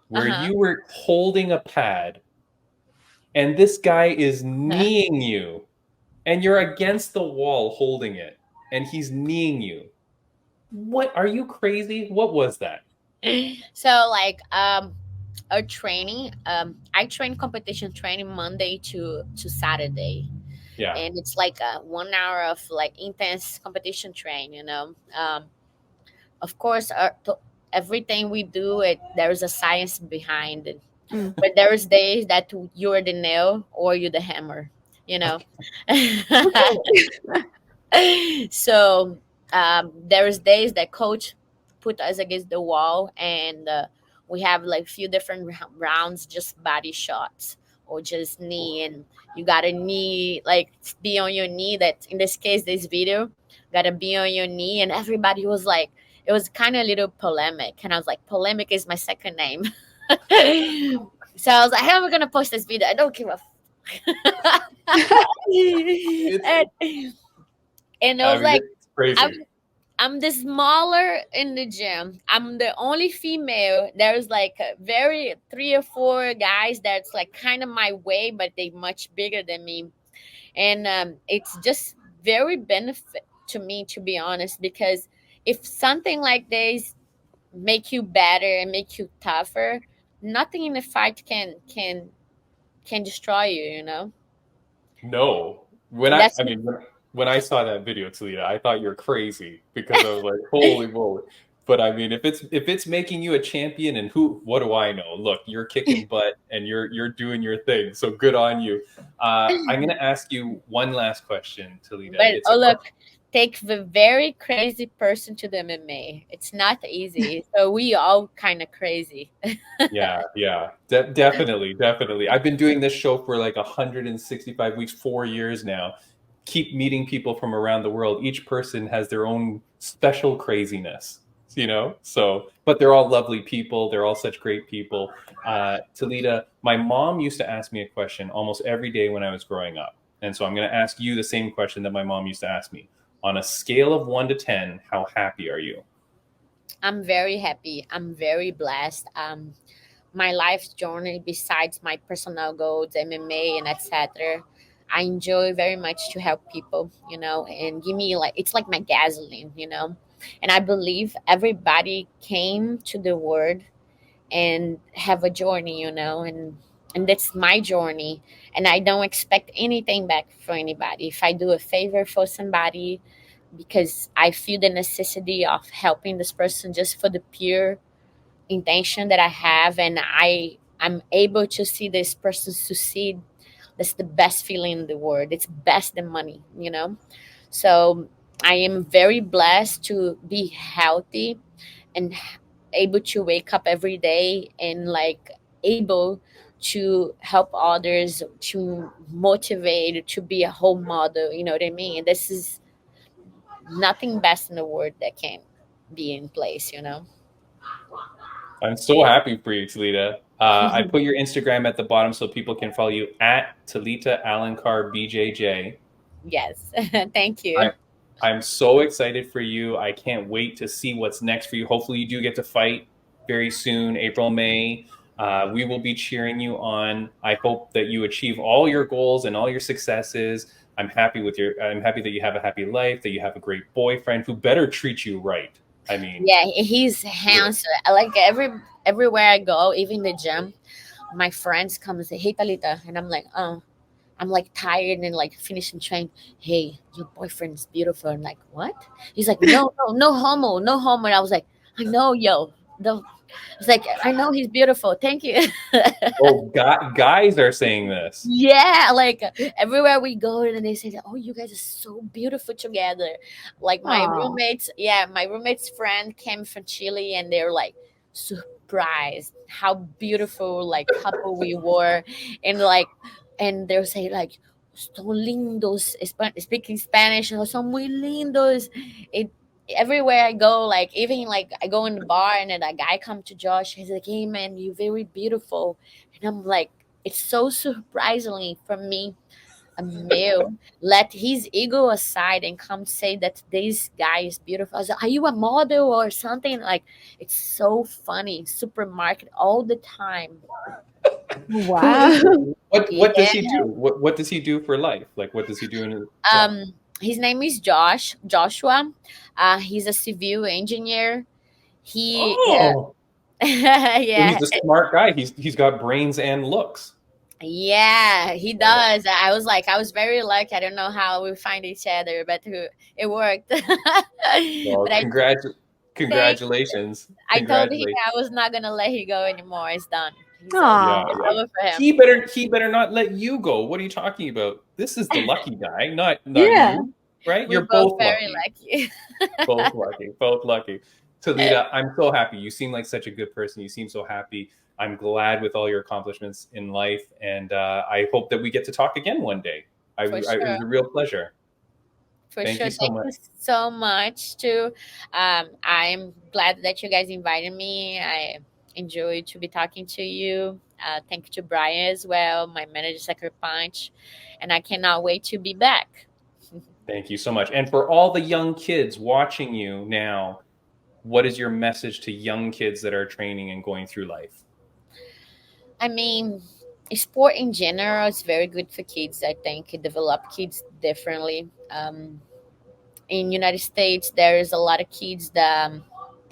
where Uh-huh. you were holding a pad, and this guy is kneeing you, and you're against the wall holding it, and he's kneeing you. What, are you crazy? What was that? So, like, our training, I train competition training Monday to Saturday, Yeah. and it's like a 1 hour of like intense competition train. Of course, everything we do, there is a science behind it. Mm. But there's days that you're the nail or you're the hammer. You know. So, there's days that coach put us against the wall, and we have like few different rounds, just body shots or just knee, and you gotta knee, like, be on your knee. That in this case, this video, gotta be on your knee, and everybody was like, it was kind of a little polemic, and I was like, polemic is my second name. So I was like, how am I gonna post this video? I don't give a and, and I I was mean, like, it's crazy. I'm the smaller in the gym. I'm the only female. There's like very 3 or 4 guys that's like kind of my way, but they much bigger than me. And it's just very benefit to me, to be honest, because if something like this make you better and make you tougher, nothing in the fight can destroy you, you know. No, And that's I mean, when I saw that video, Talita, I thought you're crazy because I was like, holy moly. But I mean, if it's making you a champion, and what do I know? Look, you're kicking butt and you're doing your thing. So good on you. I'm gonna ask you one last question, Talita. but It's oh a look, take the very crazy person to the MMA. It's not easy. So we all kind of crazy. yeah, definitely, definitely. I've been doing this show for like 165 weeks, 4 years now. Keep meeting people from around the world. Each person has their own special craziness, you know? So, but they're all lovely people. They're all such great people. Talita, my mom used to ask me a question almost every day when I was growing up. And so I'm going to ask you the same question that my mom used to ask me. On a scale of 1 to 10, how happy are you? I'm very happy. I'm very blessed. My life's journey, besides my personal goals, MMA, and etc., I enjoy very much to help people, you know, and give me like it's like my gasoline, you know. And I believe everybody came to the world and have a journey, you know, and that's my journey. And I don't expect anything back from anybody. If I do a favor for somebody because I feel the necessity of helping this person just for the pure intention that I have, and I'm able to see this person succeed, that's the best feeling in the world. It's best than money, you know. So I am very blessed to be healthy and able to wake up every day and like able to help others, to motivate, to be a role model, you know what I mean. This is nothing best in the world that can be in place, you know. I'm so happy for you, Talita. I put your Instagram at the bottom so people can follow you at Talita Alencar BJJ. Yes. Thank I, you. I'm so excited for you. I can't wait to see what's next for you. Hopefully, you do get to fight very soon, April, May. We will be cheering you on. I hope that you achieve all your goals and all your successes. I'm happy that you have a happy life, that you have a great boyfriend who better treat you right. I mean, Yeah, he's handsome. I like everywhere I go, even the gym, my friends come and say, "Hey, Talita," and I'm like, "Oh, I'm like tired and like finishing train. Hey, your boyfriend's beautiful." I'm like, "What?" He's like, "No, no, no homo, no homo." And I was like, "I know, yo." It's like, "I know he's beautiful. Thank you." oh, guys are saying this. Yeah, like everywhere we go, and they say that, "Oh, you guys are so beautiful together." Like my Aw. roommates, yeah, my roommate's friend came from Chile, and they're like surprised how beautiful like couple we were, and like, and they'll say like, "Son lindos," speaking Spanish, and son muy lindos. It everywhere I go, like even like I go in the bar, and then a guy come to Josh, he's like, "Hey man, you're very beautiful," and I'm like, it's so surprisingly for me, a male let his ego aside and come say that this guy is beautiful. I was like, are you a model or something? Like, it's so funny. Supermarket all the time. Who is Wow. what does Yeah. he do? What does he do for life? Like, what does he do in his job? His name is Joshua. He's a civil engineer. He, Oh, so yeah, he's a smart guy. He's got brains and looks. yeah, he Oh, does. I was very lucky. I don't know how we find each other, but it worked. But well, thank, congratulations, I told him congratulations. I was not gonna let him go anymore. It's done. Yeah, It's Aw. yeah. over for him. He better not let you go. What are you talking about? This is the lucky guy, not Yeah. you, right? We're You're both both very lucky. lucky. Both lucky. Both lucky. Talita, I'm so happy. You seem like such a good person. You seem so happy. I'm glad with all your accomplishments in life, and I hope that we get to talk again one day. For It sure. was a real pleasure. For Thank sure. you so Thank much. you so much too. I'm glad that you guys invited me. I enjoyed to be talking to you. Thank you to Brian as well, my manager, Sucker Punch, and I cannot wait to be back. Thank you so much. And for all the young kids watching you now, what is your message to young kids that are training and going through life? I mean, sport in general is very good for kids. I think it develop kids differently. In United States, there is a lot of kids that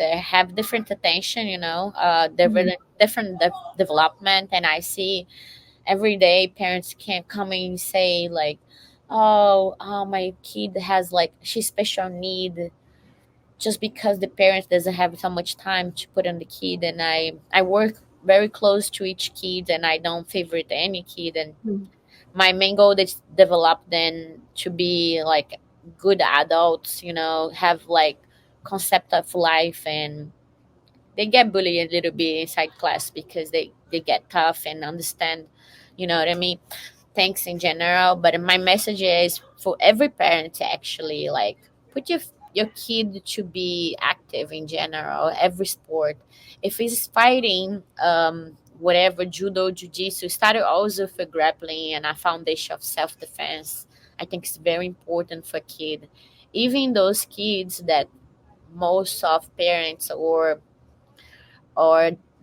they have different attention, different development. And I see every day parents can come in and say like, oh, my kid has like she's special need, just because the parents doesn't have so much time to put on the kid. And I work very close to each kid, and I don't favorite any kid. And my main goal is develop them to be like good adults, have like concept of life. And they get bullied a little bit inside class because they get tough and understand, what I mean, thanks in general. But my message is for every parent to actually like put your kid to be active in general, every sport. If he's fighting, whatever, judo, jiu-jitsu, started also for grappling and a foundation of self-defense. I think it's very important for a kid. Even those kids that most of parents or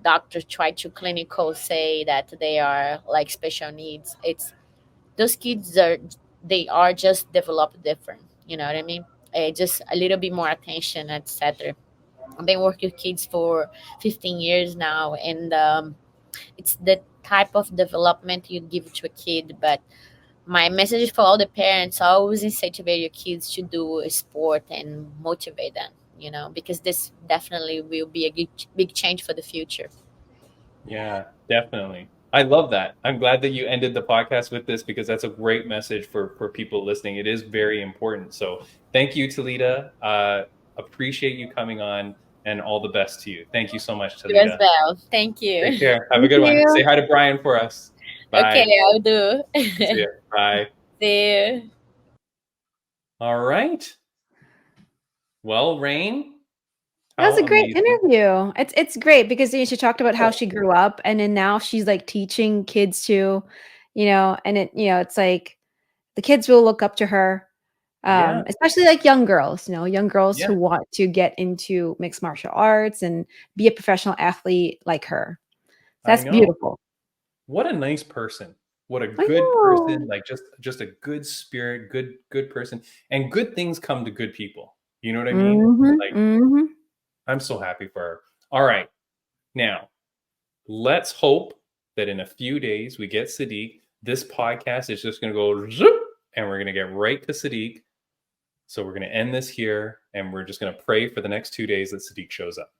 doctors try to clinical say that they are like special needs, it's those kids they are just developed different, you know what I mean. Just a little bit more attention, etc. I've been working with kids for 15 years now, and it's the type of development you give to a kid. But my message for all the parents, always incentivize your kids to do a sport and motivate them, because this definitely will be a big change for the future. Yeah, definitely. I love that. I'm glad that you ended the podcast with this, because that's a great message for people listening. It is very important. So thank you, Talita. Appreciate you coming on, and all the best to you. Thank you so much, You as Talita. well. Thank you. Take care. Have a good one. Say hi to Brian for us. Bye. Okay, I'll do. See ya. Bye. See you. All right. Well, Raine, That was a great amazing. interview. It's great because she talked about how she grew up, and then now she's like teaching kids too, and it's like the kids will look up to her, Yeah. especially like young girls, young girls Yeah. who want to get into mixed martial arts and be a professional athlete like her. That's beautiful. What a nice person. What a I good know. person. Like just a good spirit, good person, and good things come to good people. You know what I mean? Mhm, Like, mhm. I'm so happy for her. All right. Now, let's hope that in a few days we get Sadik. This podcast is just going to go zoop, and we're going to get right to Sadik. So we're going to end this here, and we're just going to pray for the next 2 days that Sadik shows up.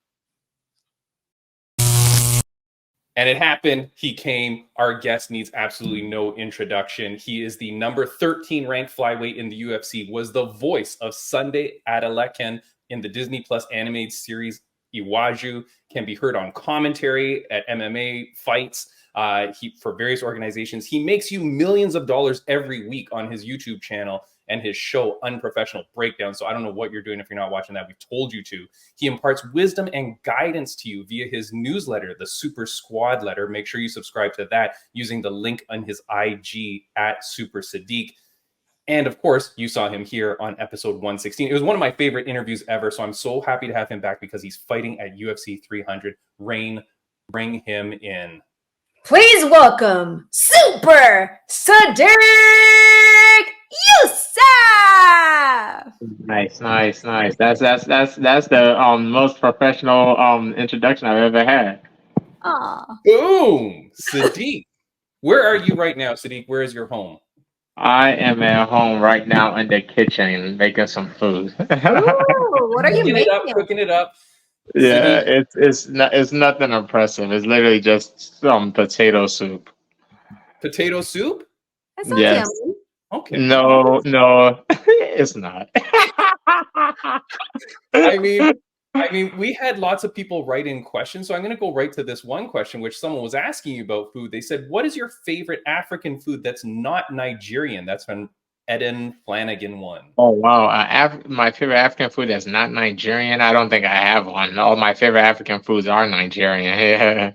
And it happened. He came. Our guest needs absolutely no introduction. He is the number 13 ranked flyweight in the UFC, was the voice of Sunday Adeleken in the Disney Plus animated series Iwaju, can be heard on commentary at MMA fights for various organizations. He makes you millions of dollars every week on his YouTube channel and his show Unprofessional Breakdown. So I don't know what you're doing if you're not watching that. We've told you to. He imparts wisdom and guidance to you via his newsletter, the Super Squad Letter. Make sure you subscribe to that using the link on his IG at Super Sadik. And of course, you saw him here on episode 116. It was one of my favorite interviews ever. So I'm so happy to have him back because he's fighting at UFC 300. Raine, bring him in. Please welcome Super Sadik Yusuff. Nice. That's the most professional introduction I've ever had. Aw. Boom, Sadik. Where are you right now, Sadik? Where is your home? I am at home right now in the kitchen making some food. Ooh, what are you making? Cooking it up. Yeah, it's nothing impressive. It's literally just some potato soup. Potato soup? That sounds Yes. yummy. Okay. No, it's not. I mean, we had lots of people write in questions, so I'm going to go right to this one question, which someone was asking you about food. They said, "What is your favorite African food that's not Nigerian?" That's from Eden Flanagan one. Oh wow! My favorite African food that's not Nigerian. I don't think I have one. All my favorite African foods are Nigerian.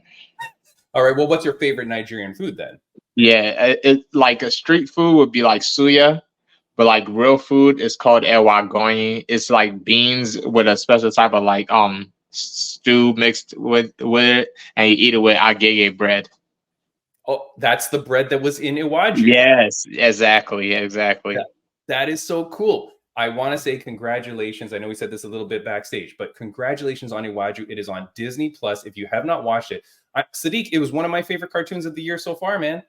All right. Well, what's your favorite Nigerian food then? Yeah, it like a street food would be like suya. But like real food is called ewa. It's like beans with a special type of like stew mixed with it, and you eat it with agege bread. Oh, that's the bread that was in Iwaju. Yes, exactly. That is so cool. I want to say congratulations. I know we said this a little bit backstage, but congratulations on Iwaju. It is on Disney Plus. If you have not watched it, Sadik, it was one of my favorite cartoons of the year so far, man.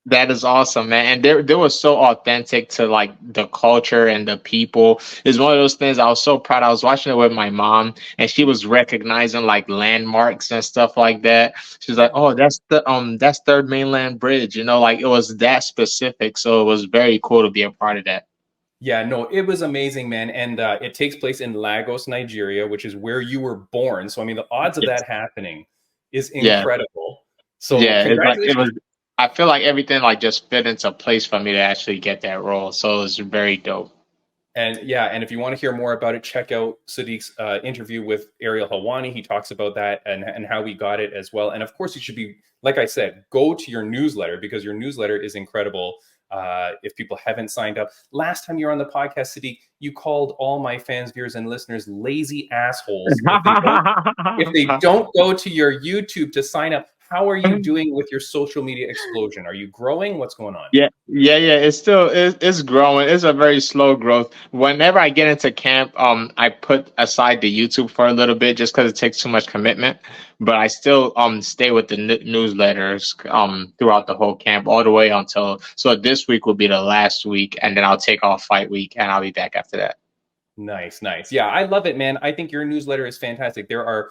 That is awesome, man. And they were so authentic to like the culture and the people. It's one of those things I was so proud. I was watching it with my mom and she was recognizing like landmarks and stuff like that. She's like, "Oh, that's Third Mainland Bridge." You know, like it was that specific. So it was very cool to be a part of that. Yeah, no, it was amazing, man. And it takes place in Lagos, Nigeria, which is where you were born. So I mean, the odds of that happening is incredible. So it was. I feel like everything like just fit into place for me to actually get that role. So it was very dope. And yeah, and if you want to hear more about it, check out Sadiq's interview with Ariel Hawani. He talks about that and how he got it as well. And of course, you should be, like I said, go to your newsletter because your newsletter is incredible. If people haven't signed up. Last time you were on the podcast, Sadiq, you called all my fans, viewers, and listeners lazy assholes. If they don't go to your YouTube to sign up, how are you doing with your social media explosion? Are you growing? What's going on? Yeah. It's still it's growing. It's a very slow growth. Whenever I get into camp, I put aside the YouTube for a little bit just because it takes too much commitment. But I still stay with the newsletters throughout the whole camp all the way until this week will be the last week, and then I'll take off fight week and I'll be back after that. Nice. Yeah, I love it, man. I think your newsletter is fantastic. There are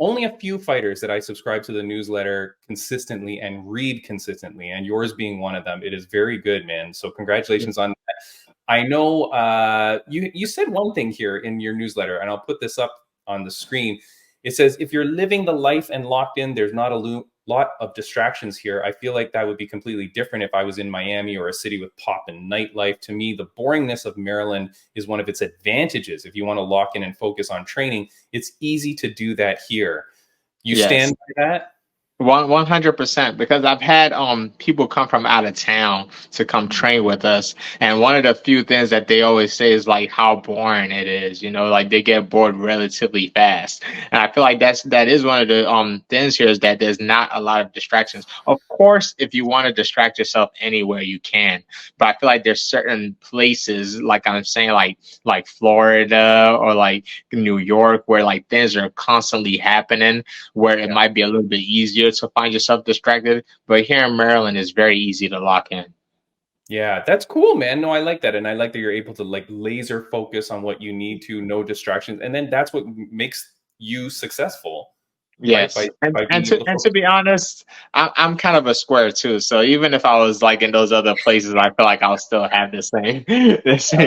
only a few fighters that I subscribe to the newsletter consistently and read consistently, and yours being one of them. It is very good, man. So congratulations on that. I know you said one thing here in your newsletter, and I'll put this up on the screen. It says, if you're living the life and locked in, there's not a lot of distractions here. I feel like that would be completely different if I was in Miami or a city with pop and nightlife. To me, the boringness of Maryland is one of its advantages. If you want to lock in and focus on training, it's easy to do that here. You stand by that? 100%, because I've had people come from out of town to come train with us, and one of the few things that they always say is like how boring it is. You know, like they get bored relatively fast, and I feel like that is one of the things here is that there's not a lot of distractions. Of course, if you want to distract yourself anywhere, you can, but I feel like there's certain places, like I'm saying, like Florida or like New York, where like things are constantly happening, where it might be a little bit easier to find yourself distracted, but here in Maryland it's very easy to lock in. Yeah, that's cool, man. No, I like that, and I like that you're able to like laser focus on what you need to, no distractions, and then that's what makes you successful. Yes, and to be honest, I'm kind of a square too. So even if I was like in those other places, I feel like I'll still have the same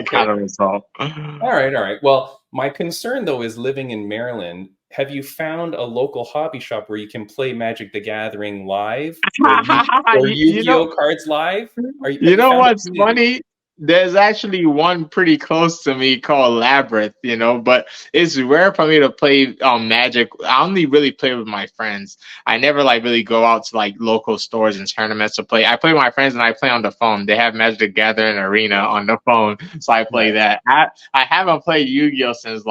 kind of result. All right. Well, my concern though is living in Maryland. Have you found a local hobby shop where you can play Magic the Gathering live or Yu-Gi-Oh cards live? You know what's funny? There's actually one pretty close to me called Labyrinth, you know, but it's rare for me to play Magic. I only really play with my friends. I never like really go out to like local stores and tournaments to play. I play with my friends and I play on the phone. They have Magic the Gathering Arena on the phone, so I play that. I haven't played Yu-Gi-Oh since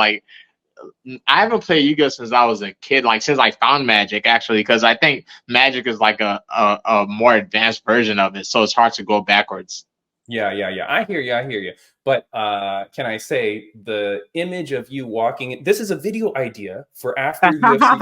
since I was a kid, like since I found Magic, actually, because I think Magic is like a more advanced version of it, so it's hard to go backwards. Yeah. I hear you. But can I say the image of you walking? This is a video idea for after UFC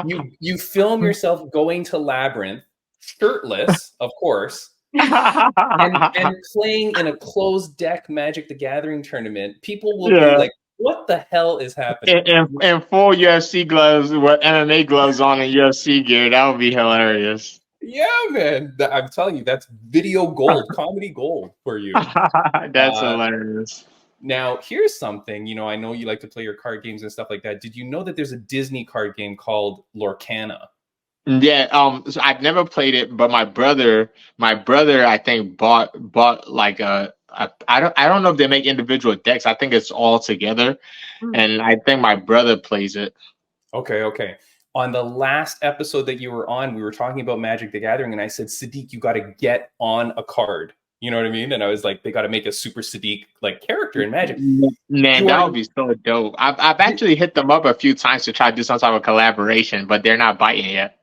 300. You film yourself going to Labyrinth, shirtless, of course, and playing in a closed deck Magic the Gathering tournament. People will be like, what the hell is happening? In full UFC gloves with MMA gloves on and UFC gear. That would be hilarious. Yeah, man. I'm telling you, that's video gold, comedy gold for you. That's hilarious. Now, here's something. You know, I know you like to play your card games and stuff like that. Did you know that there's a Disney card game called Lorcana? Yeah, so I've never played it, but my brother, I think bought like I don't know if they make individual decks. I think it's all together, and I think my brother plays it. Okay. On the last episode that you were on, we were talking about Magic the Gathering, and I said, Sadik, you got to get on a card. You know what I mean? And I was like, they got to make a Super Sadik like character in Magic. Man, that would be so dope. I've actually hit them up a few times to try to do some type of collaboration, but they're not biting yet.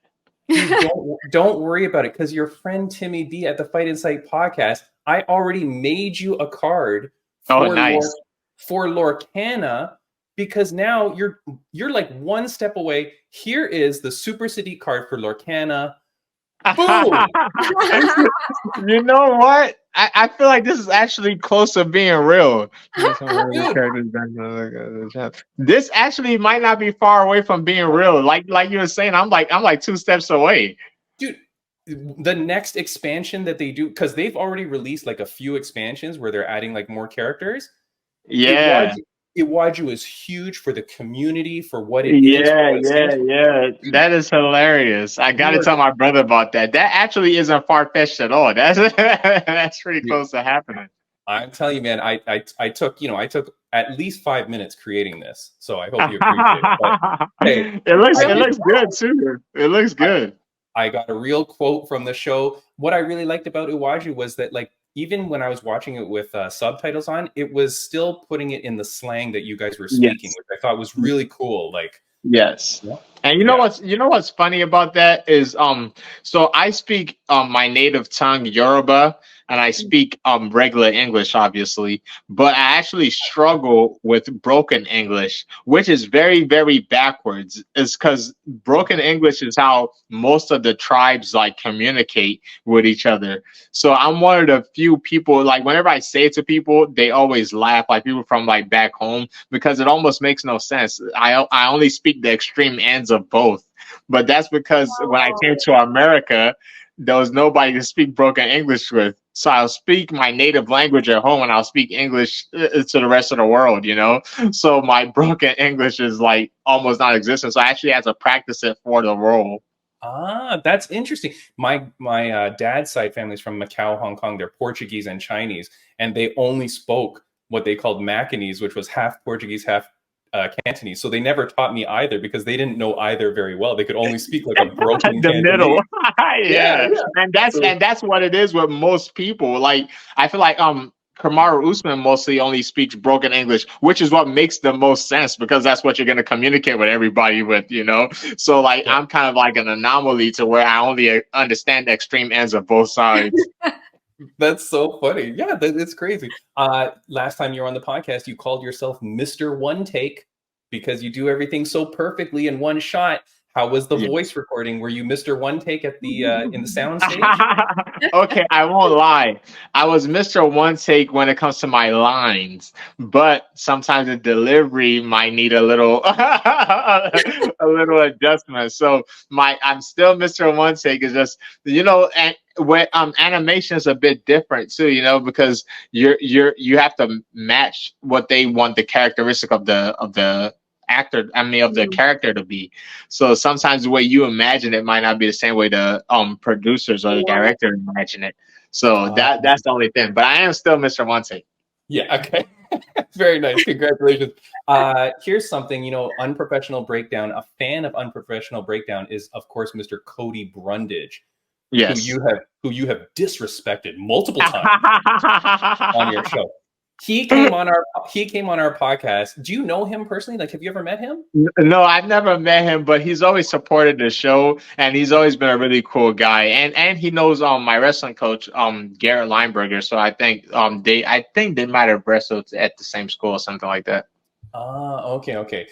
Dude, don't worry about it, because your friend Timmy D at the Fight Insight podcast, I already made you a card Oh, for nice. for Lorcana, because now you're like one step away. Here is the Super Sadik card for Lorcana. Boom! You know what? I feel like this is actually close to being real. This actually might not be far away from being real. Like you were saying, I'm like 2 steps away. Dude, the next expansion that they do, because they've already released like a few expansions where they're adding like more characters. Yeah. Iwaju is huge for the community, for what it is. Yeah. That is hilarious. I gotta tell my brother about that. That actually isn't far-fetched at all. That's pretty close to happening. I'm telling you, man, I took at least 5 minutes creating this. So I hope you appreciate it. But, hey, it looks good too. It looks good. I got a real quote from the show. What I really liked about Iwaju was that, like, even when I was watching it with subtitles on, it was still putting it in the slang that you guys were speaking, which I thought was really cool. Like, yes. Yeah. And you know what's funny about that is so I speak my native tongue Yoruba, and I speak regular English, obviously, but I actually struggle with broken English, which is very, very backwards. It's because broken English is how most of the tribes like communicate with each other. So I'm one of the few people, like whenever I say it to people, they always laugh, like people from like back home, because it almost makes no sense. I only speak the extreme ends of both. But that's because when I came to America, there was nobody to speak broken English with. So I'll speak my native language at home and I'll speak English to the rest of the world, you know? So my broken English is like almost non-existent. So I actually had to practice it for the role. Ah, that's interesting. My dad's side family is from Macau, Hong Kong. They're Portuguese and Chinese, and they only spoke what they called Macanese, which was half Portuguese, half Cantonese. So they never taught me either because they didn't know either very well. They could only speak like a broken the Cantonese. Middle. Yeah. And that's what it is with most people. Like I feel like Kamaru Usman mostly only speaks broken English, which is what makes the most sense because that's what you're going to communicate with everybody with, you know? So like I'm kind of like an anomaly to where I only understand the extreme ends of both sides. That's so funny. Yeah, it's crazy. Last time you were on the podcast, you called yourself Mr. One Take because you do everything so perfectly in one shot. How was the voice recording? Were you Mr. One Take at the in the sound stage? Okay, I won't lie. I was Mr. One Take when it comes to my lines, but sometimes the delivery might need a little adjustment. So I'm still Mr. One Take. Is just and where animation is a bit different too, because you have to match what they want the characteristic of the actor, of the character to be. So sometimes the way you imagine it might not be the same way the producers or the director imagine it. So that's the only thing. But I am still Mr. One Take. Yeah, okay. Very nice. Congratulations. Here's something, Unprofessional Breakdown. A fan of Unprofessional Breakdown is, of course, Mr. Cody Brundage. Yes. Who you have disrespected multiple times on your show. He came on our podcast. Do you know him personally? Like, have you ever met him? No, I've never met him, but he's always supported the show, and he's always been a really cool guy. And he knows my wrestling coach, Garrett Lineberger. So I think they might have wrestled at the same school or something like that. Okay.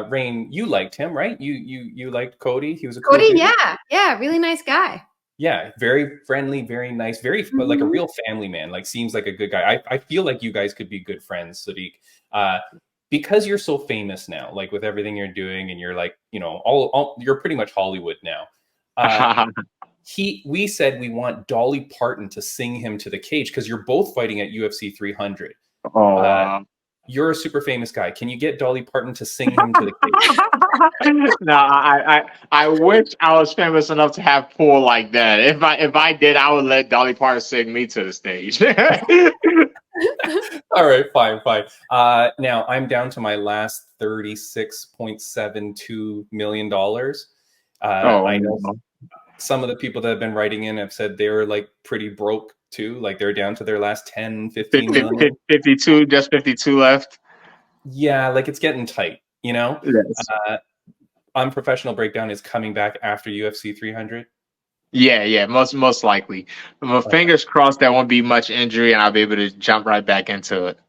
Raine, you liked him, right? You liked Cody. He was a Cody. Cool yeah, really nice guy. Yeah, very friendly, very nice, like a real family man. Like, seems like a good guy. I feel like you guys could be good friends, Sadik, because you're so famous now. Like with everything you're doing, and you're like, you're pretty much Hollywood now. We said we want Dolly Parton to sing him to the cage because you're both fighting at UFC 300. Oh, wow. You're a super famous guy. Can you get Dolly Parton to sing him to the cage? No, I wish I was famous enough to have pull like that. If I did, I would let Dolly Parton sing me to the stage. All right, fine. Now I'm down to my last $36.72 million. I know some of the people that have been writing in have said they were like pretty broke too. Like they're down to their last 10, 15 million. 52, just 52 left. Yeah, like it's getting tight, Yes. Unprofessional Breakdown is coming back after UFC 300. Yeah, most likely. Fingers crossed there won't be much injury and I'll be able to jump right back into it.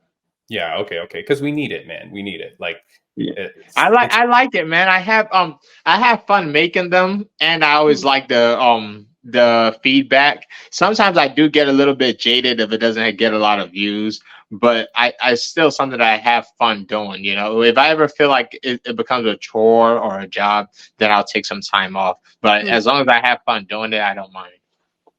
Yeah. Okay. Because we need it, man. We need it. Like, yeah. I like it, man. I have fun making them, and I always like the feedback. Sometimes I do get a little bit jaded if it doesn't get a lot of views, but I still something that I have fun doing. You know, if I ever feel like it becomes a chore or a job, then I'll take some time off. But as long as I have fun doing it, I don't mind.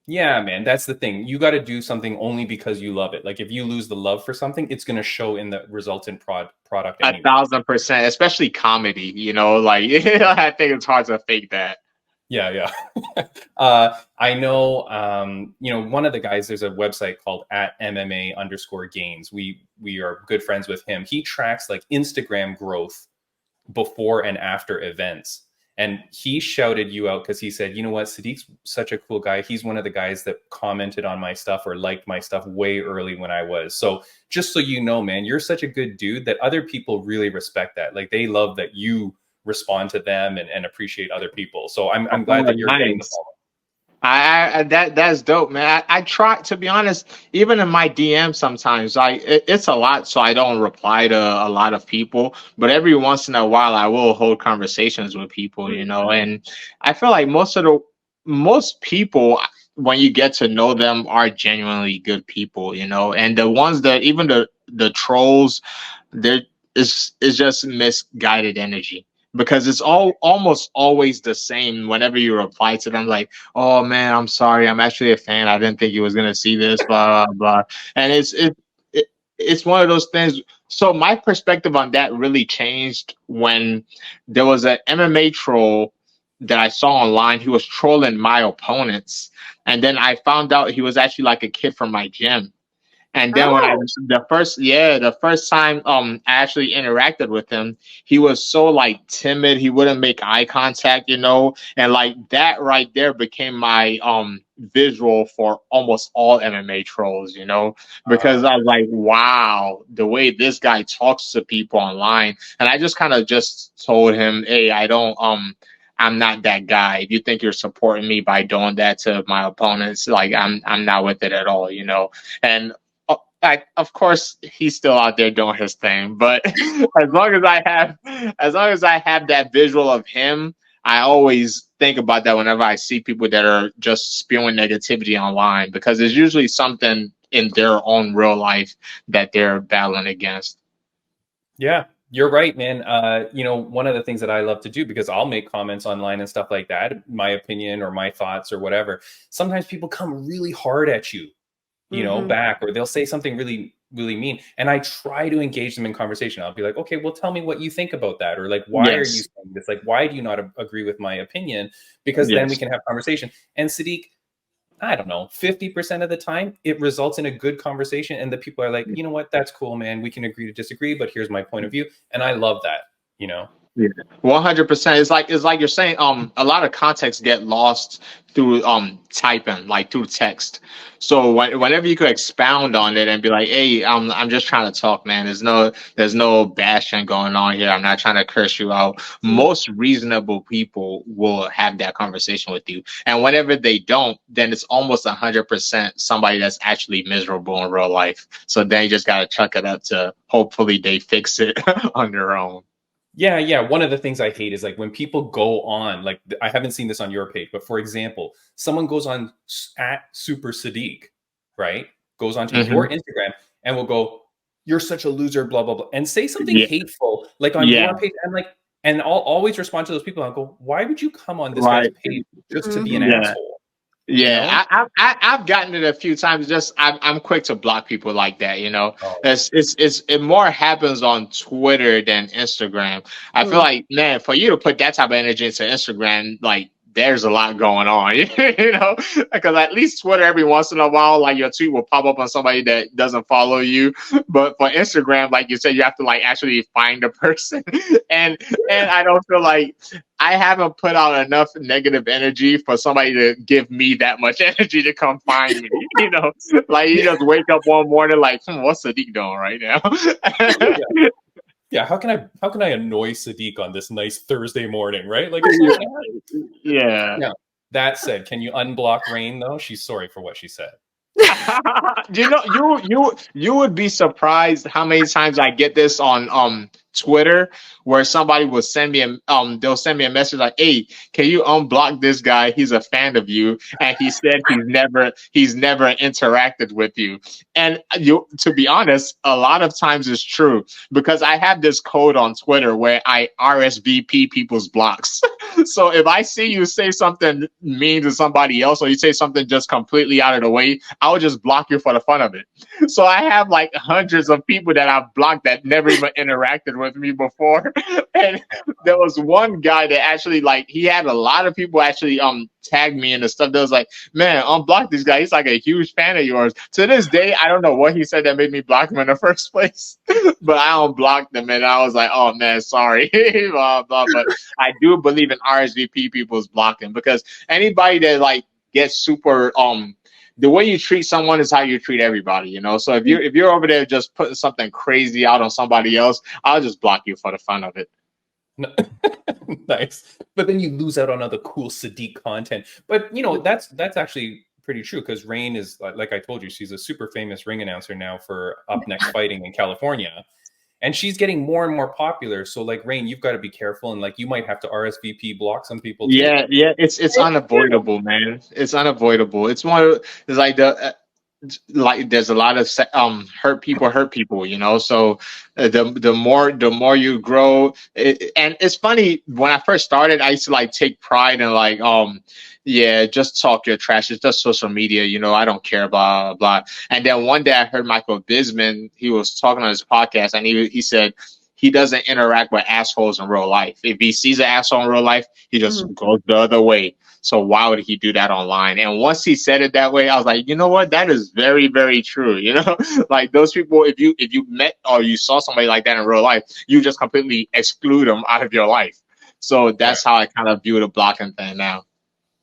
Yeah, man, that's the thing. You got to do something only because you love it. Like if you lose the love for something, it's going to show in the resultant product. Anyway. 1,000%, especially comedy. You know, like I think it's hard to fake that. Yeah. I know, one of the guys, there's a website called @MMA_gains. We are good friends with him. He tracks like Instagram growth before and after events. And he shouted you out because he said, you know what, Sadiq's such a cool guy. He's one of the guys that commented on my stuff or liked my stuff way early when I was. So just so you know, man, you're such a good dude that other people really respect that. Like they love that you respond to them and appreciate other people. So I'm glad that you're getting the follow. That's dope, man. I try, to be honest, even in my DM sometimes, it's a lot, so I don't reply to a lot of people. But every once in a while, I will hold conversations with people, you know. And I feel like most people, when you get to know them, are genuinely good people, you know. And the ones that even the trolls, it's just misguided energy. Because it's almost always the same whenever you reply to them, like, oh man, I'm sorry, I'm actually a fan. I didn't think you was gonna see this, blah blah blah. And it's one of those things. So my perspective on that really changed when there was an MMA troll that I saw online. He was trolling my opponents, and then I found out he was actually like a kid from my gym. And then when the first time I actually interacted with him, he was so like timid, he wouldn't make eye contact, you know, and like that right there became my visual for almost all MMA trolls, you know, because I was like, wow, the way this guy talks to people online. And I just kind of just told him, hey, I'm not that guy. If you think you're supporting me by doing that to my opponents, like I'm not with it at all, you know. And of course, he's still out there doing his thing, but as long as I have that visual of him, I always think about that whenever I see people that are just spewing negativity online, because there's usually something in their own real life that they're battling against. Yeah, you're right, man. One of the things that I love to do, because I'll make comments online and stuff like that, my opinion or my thoughts or whatever. Sometimes people come really hard at you, back, or they'll say something really, really mean. And I try to engage them in conversation. I'll be like, okay, well, tell me what you think about that. Or like, why are you saying this? Like, why do you not agree with my opinion? Because then we can have conversation. And Sadiq, I don't know, 50% of the time, it results in a good conversation. And the people are like, you know what, that's cool, man. We can agree to disagree, but here's my point of view. And I love that, you know? Yeah, 100%. It's like you're saying, a lot of context get lost through typing, like through text. So whenever you could expound on it and be like, hey, I'm just trying to talk, man. There's no bashing going on here. I'm not trying to curse you out. Most reasonable people will have that conversation with you. And whenever they don't, then it's almost 100% somebody that's actually miserable in real life. So then you just gotta chuck it up to hopefully they fix it on their own. Yeah. One of the things I hate is like when people go on, like I haven't seen this on your page, but for example, someone goes on @Super Sadik, right? Goes onto your Instagram and will go, you're such a loser, blah, blah, blah, and say something hateful, like on your page. And I'll always respond to those people and go, why would you come on this guy's page just to be an asshole? Yeah, you know? I've gotten it a few times. Just I'm quick to block people like that. You know, it more happens on Twitter than Instagram. I feel like, man, for you to put that type of energy into Instagram, like there's a lot going on, you know, because at least Twitter, every once in a while, like your tweet will pop up on somebody that doesn't follow you. But for Instagram, like you said, you have to like actually find the person. and I don't feel like I haven't put out enough negative energy for somebody to give me that much energy to come find me, you know, like you just wake up one morning like, what's Sadiq doing right now? Yeah, how can I annoy Sadiq on this nice Thursday morning, right? Like, yeah. Now, that said, can you unblock Raine though? She's sorry for what she said. You would be surprised how many times I get this on Twitter, where somebody will send me they'll send me a message like, "Hey, can you unblock this guy? He's a fan of you, and he said he's never interacted with you." And you, to be honest, a lot of times it's true, because I have this code on Twitter where I RSVP people's blocks. So if I see you say something mean to somebody else, or you say something just completely out of the way, I'll just block you for the fun of it. So I have like hundreds of people that I've blocked that never even interacted with me before. And there was one guy that actually, like, he had a lot of people actually tag me in the stuff that was like, "Man, unblock this guy. He's like a huge fan of yours." To this day, I don't know what he said that made me block him in the first place, but I unblocked him, and I was like, "Oh man, sorry." Blah, blah. But I do believe in RSVP people's blocking, because anybody that like gets super the way you treat someone is how you treat everybody, you know. So if you're over there just putting something crazy out on somebody else, I'll just block you for the fun of it. Nice. But then you lose out on other cool Sadik content. But you know, that's actually pretty true, because Raine is, like I told you, she's a super famous ring announcer now for Up Next Fighting in California. And she's getting more and more popular. So like, Raine, you've got to be careful, and like you might have to RSVP block some people too. Yeah, it's unavoidable, man. It's unavoidable. It's like there's a lot of hurt people, you know. So the more you grow, and it's funny, when I first started, I used to like take pride in like yeah, just talk your trash. It's just social media, you know. I don't care, blah blah. And then one day I heard Michael Bisman. He was talking on his podcast, and he said he doesn't interact with assholes in real life. If he sees an asshole in real life, he just goes the other way. So why would he do that online? And once he said it that way, I was like, you know what? That is very, very true. You know, like those people, if you met or you saw somebody like that in real life, you just completely exclude them out of your life. So that's how I kind of view the blocking thing now.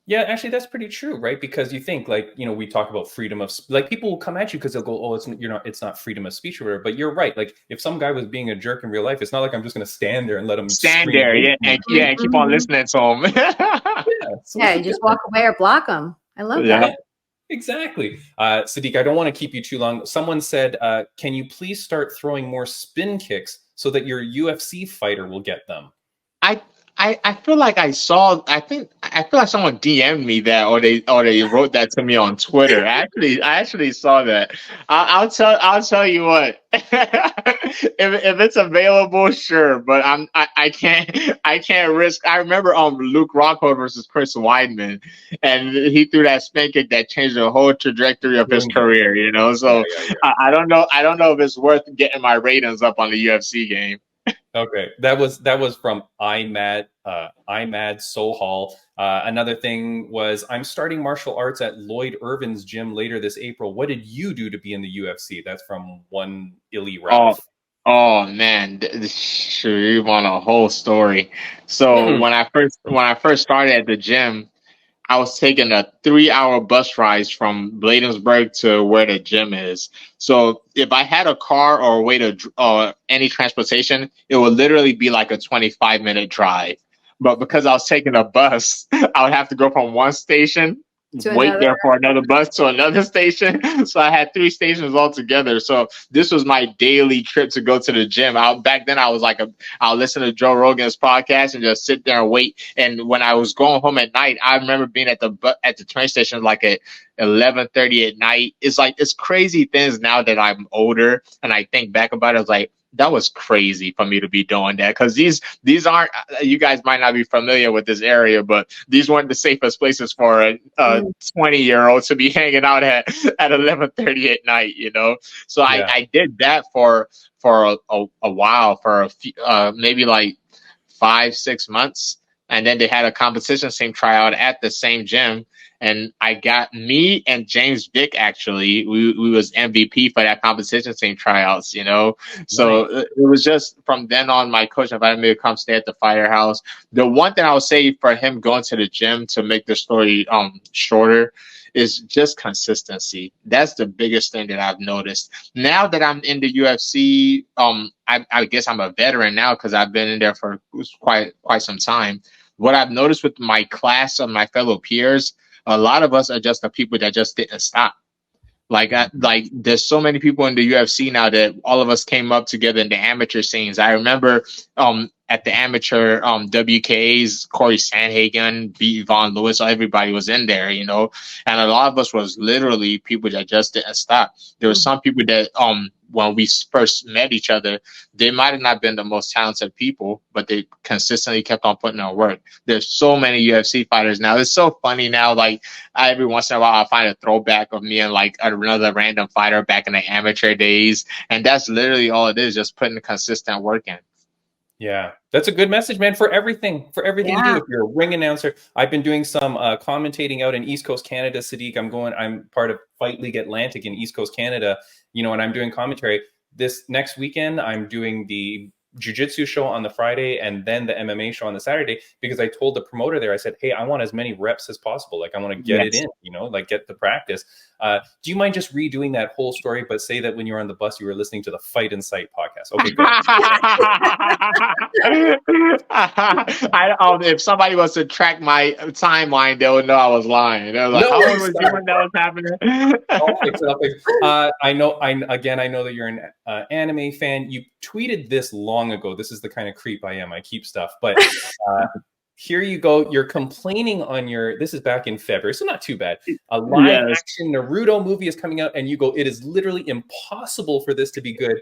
Yeah, actually, that's pretty true, right? Because you think, like, you know, we talk about freedom of, like, people will come at you because they'll go, "Oh, it's not freedom of speech or whatever." But you're right. Like, if some guy was being a jerk in real life, it's not like I'm just going to stand there and let him stand there, and keep on listening to him. You just walk away or block them. I love that. Exactly. Sadik, I don't want to keep you too long. Someone said, "Can you please start throwing more spin kicks so that your UFC fighter will get them?" I feel like I feel like someone DM'd me that, or they wrote that to me on Twitter. I actually saw that. I'll tell you what. if it's available, sure, but I can't risk. I remember Luke Rockhold versus Chris Weidman, and he threw that spin kick that changed the whole trajectory of his career. You know, so I don't know if it's worth getting my ratings up on the UFC game. Okay, that was from IMAD Sohal. Another thing was, "I'm starting martial arts at Lloyd Irvin's gym later this April. What did you do to be in the UFC?" That's from one Illy Ralph. Oh man, you want a whole story. So when I first started at the gym, I was taking a 3-hour bus ride from Bladensburg to where the gym is. So if I had a car or a way to any transportation, it would literally be like a 25-minute drive. But because I was taking a bus, I would have to go from one station, wait there for another bus to another station. So I had 3 stations altogether. So this was my daily trip to go to the gym. Back then I was like, I'll listen to Joe Rogan's podcast and just sit there and wait. And when I was going home at night, I remember being at the train station like at 11:30 at night. It's crazy things now that I'm older and I think back about it. I was like, that was crazy for me to be doing that, because these aren't, you guys might not be familiar with this area, but these weren't the safest places for a 20-year-old to be hanging out at 11:30 at night, you know. So I did that for a while, for a few, maybe like 5-6 months, and then they had a competition same tryout at the same gym. And I got me and James Vick, actually, we was MVP for that competition team tryouts, you know. So it was just from then on, my coach invited me to come stay at the firehouse. The one thing I would say for him going to the gym, to make the story shorter, is just consistency. That's the biggest thing that I've noticed. Now that I'm in the UFC, I guess I'm a veteran now because I've been in there for quite some time. What I've noticed with my class of my fellow peers, a lot of us are just the people that just didn't stop. Like, like there's so many people in the UFC now that all of us came up together in the amateur scenes. I remember at the amateur WKAs, Corey Sandhagen beat Von Lewis. Everybody was in there, you know, and a lot of us was literally people that just didn't stop. There were some people that when we first met each other, they might have not been the most talented people, but they consistently kept on putting in work. There's so many UFC fighters now. It's so funny now. Like every once in a while, I find a throwback of me and like another random fighter back in the amateur days, and that's literally all it is, just putting consistent work in. Yeah, that's a good message, man, for everything you do. If you're a ring announcer, I've been doing some commentating out in East Coast Canada, Sadik. I'm part of Fight League Atlantic in East Coast Canada, you know, and I'm doing commentary. This next weekend, I'm doing the jiu-jitsu show on the Friday and then the MMA show on the Saturday, because I told the promoter there, I said, hey, I want as many reps as possible. Like I want to get it in, you know, like get the practice. Do you mind just redoing that whole story, but say that when you were on the bus, you were listening to the Fight in Sight podcast? Okay, good. If somebody was to track my timeline, they would know I was lying. They were like, how old was you when that was happening? I know that you're an anime fan. You tweeted this long ago. This is the kind of creep I am. I keep stuff, but here you go. You're complaining on this is back in February, so not too bad. A live action Naruto movie is coming out, and you go, it is literally impossible for this to be good.